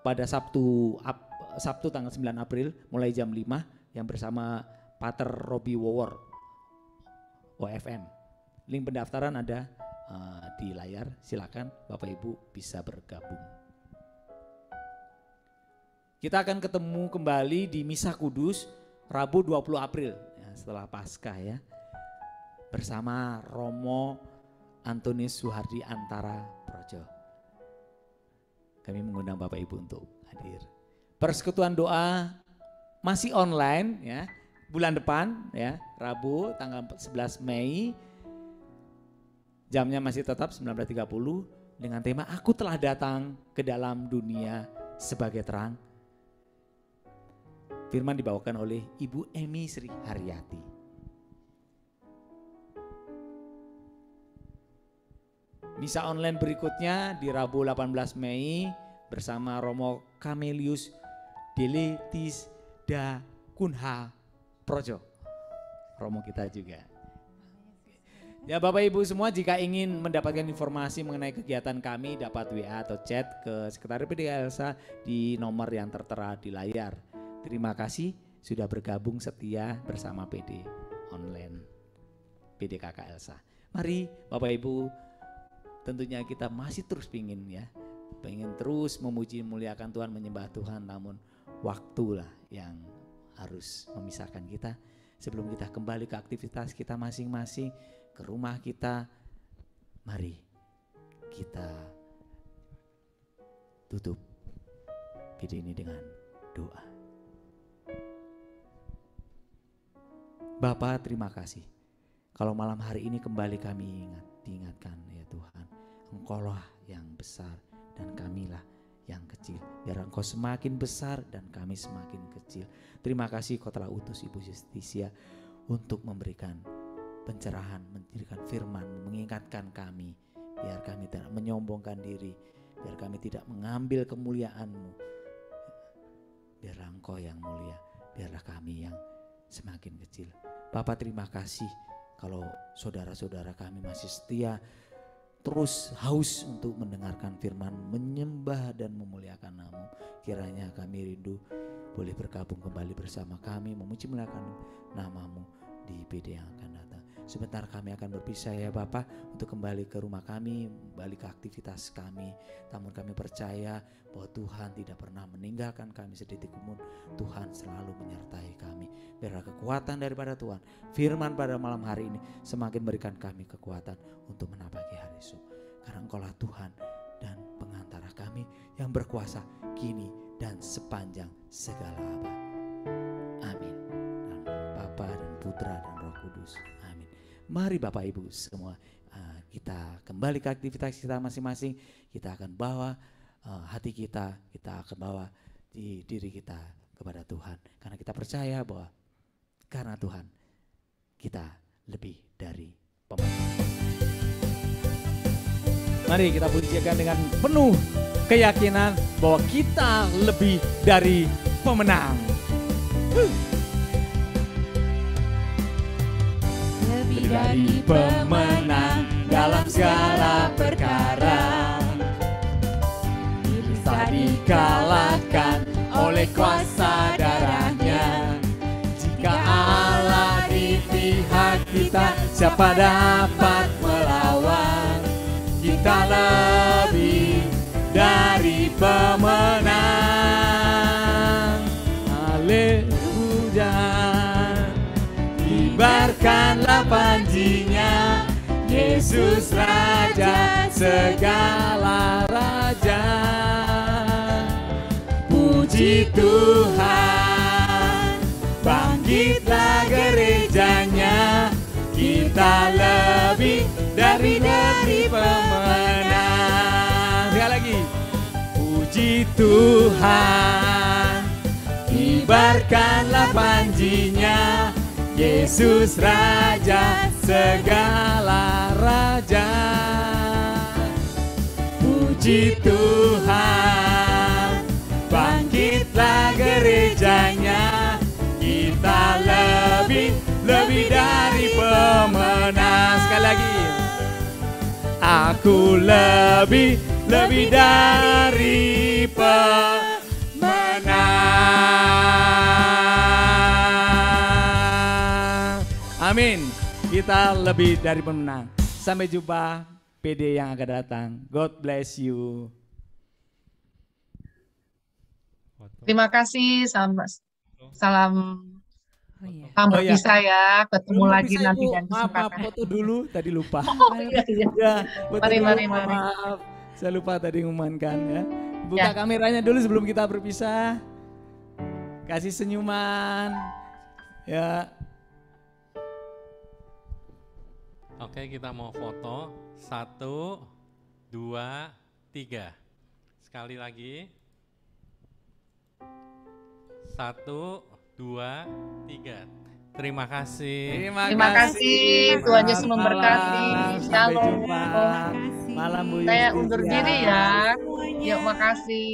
pada Sabtu tanggal 9 April mulai jam 5 yang bersama Pater Robbie Wowor OFM. Link pendaftaran ada di layar, silakan Bapak Ibu bisa bergabung. Kita akan ketemu kembali di Misa Kudus Rabu 20 April ya, setelah Paskah ya. Bersama Romo Antonius Suhardi Antara Projo. Kami mengundang Bapak Ibu untuk hadir. Persekutuan doa masih online ya, bulan depan ya, Rabu tanggal 11 Mei. Jamnya masih tetap 19.30 dengan tema Aku telah datang ke dalam dunia sebagai terang. Firman dibawakan oleh Ibu Emi Sri Haryati. Misa online berikutnya di Rabu 18 Mei bersama Romo Kamelius Deletis da Kunha Projo. Romo kita juga. Ya Bapak Ibu semua, jika ingin mendapatkan informasi mengenai kegiatan kami dapat WA atau chat ke Sekretariat PD Elsa di nomor yang tertera di layar. Terima kasih sudah bergabung setia bersama PD online PD KK Elsa. Mari Bapak Ibu, tentunya kita masih terus pengen terus memuji memuliakan Tuhan, menyembah Tuhan, namun waktulah yang harus memisahkan kita sebelum kita kembali ke aktivitas kita masing-masing, ke rumah kita. Mari kita tutup video ini dengan doa. Bapa, terima kasih kalau malam hari ini kembali kami diingatkan ya Tuhan, Engkaulah yang besar dan kamilah yang kecil. Biar Engkau semakin besar dan kami semakin kecil. Terima kasih Kau telah utus Ibu Justisia untuk memberikan pencerahan, memberikan firman, mengingatkan kami. Biar kami tidak menyombongkan diri, biar kami tidak mengambil kemuliaan-Mu. Biarlah Engkau yang mulia, biarlah kami yang semakin kecil. Bapak, terima kasih kalau saudara-saudara kami masih setia, terus haus untuk mendengarkan firman, menyembah dan memuliakan Nama-Mu. Kiranya kami rindu boleh bergabung kembali bersama kami, memuji memuliakan Nama-Mu di PD yang akan datang. Sebentar kami akan berpisah ya Bapak, untuk kembali ke rumah kami, kembali ke aktivitas kami. Namun kami percaya bahwa Tuhan tidak pernah meninggalkan kami sedetik pun. Tuhan selalu menyertai kami. Biarlah kekuatan daripada Tuhan, firman pada malam hari ini semakin berikan kami kekuatan untuk menapaki hari esok. Karena Engkaulah Tuhan dan pengantara kami yang berkuasa kini dan sepanjang segala abad. Amin. Dan Bapa dan Putra dan Roh Kudus. Amin. Mari Bapak Ibu semua, kita kembali ke aktivitas kita masing-masing. Kita akan bawa hati kita akan bawa di diri kita kepada Tuhan. Karena kita percaya bahwa karena Tuhan kita lebih dari pemenang. Mari kita pujikan dengan penuh keyakinan bahwa kita lebih dari pemenang. Lebih dari pemenang dalam segala perkara. Bisa dikalahkan oleh kuasa darahnya. Jika Allah di pihak kita, siapa dapat melawan? Kita lebih dari pemenang. Haleluya. Yesus Raja segala raja. Puji Tuhan, bangkitlah gerejanya, kita lebih dari pemenang. Sekali lagi. Puji Tuhan, kibarkanlah panjinya, Yesus Raja segala raja. Puji Tuhan, bangkitlah gerejanya, kita lebih dari pemenang. Sekali lagi. Aku lebih dari pemenang. Amin. Kita lebih dari pemenang. Sampai jumpa PD yang akan datang. God bless you. Terima kasih, salam Oh iya. sambut Oh iya. bisa ya, ketemu Belum lagi bisa, nanti Ibu. dan Maaf, kesempatan. foto dulu, tadi lupa. Oh iya, iya. Ya, foto Mari, dulu, mari, mari. maaf. Saya lupa tadi ngumumkan ya. Buka Ya. kameranya dulu sebelum kita berpisah. Kasih senyuman. Ya. Oke, kita mau foto. 1, 2, 3. Sekali lagi. 1, 2, 3. Terima kasih. Terima kasih, Tuhan Yesus memberkati. Sampai Shalom. jumpa. Malam Bu Saya Justia. undur diri ya. Semuanya. Yuk, makasih.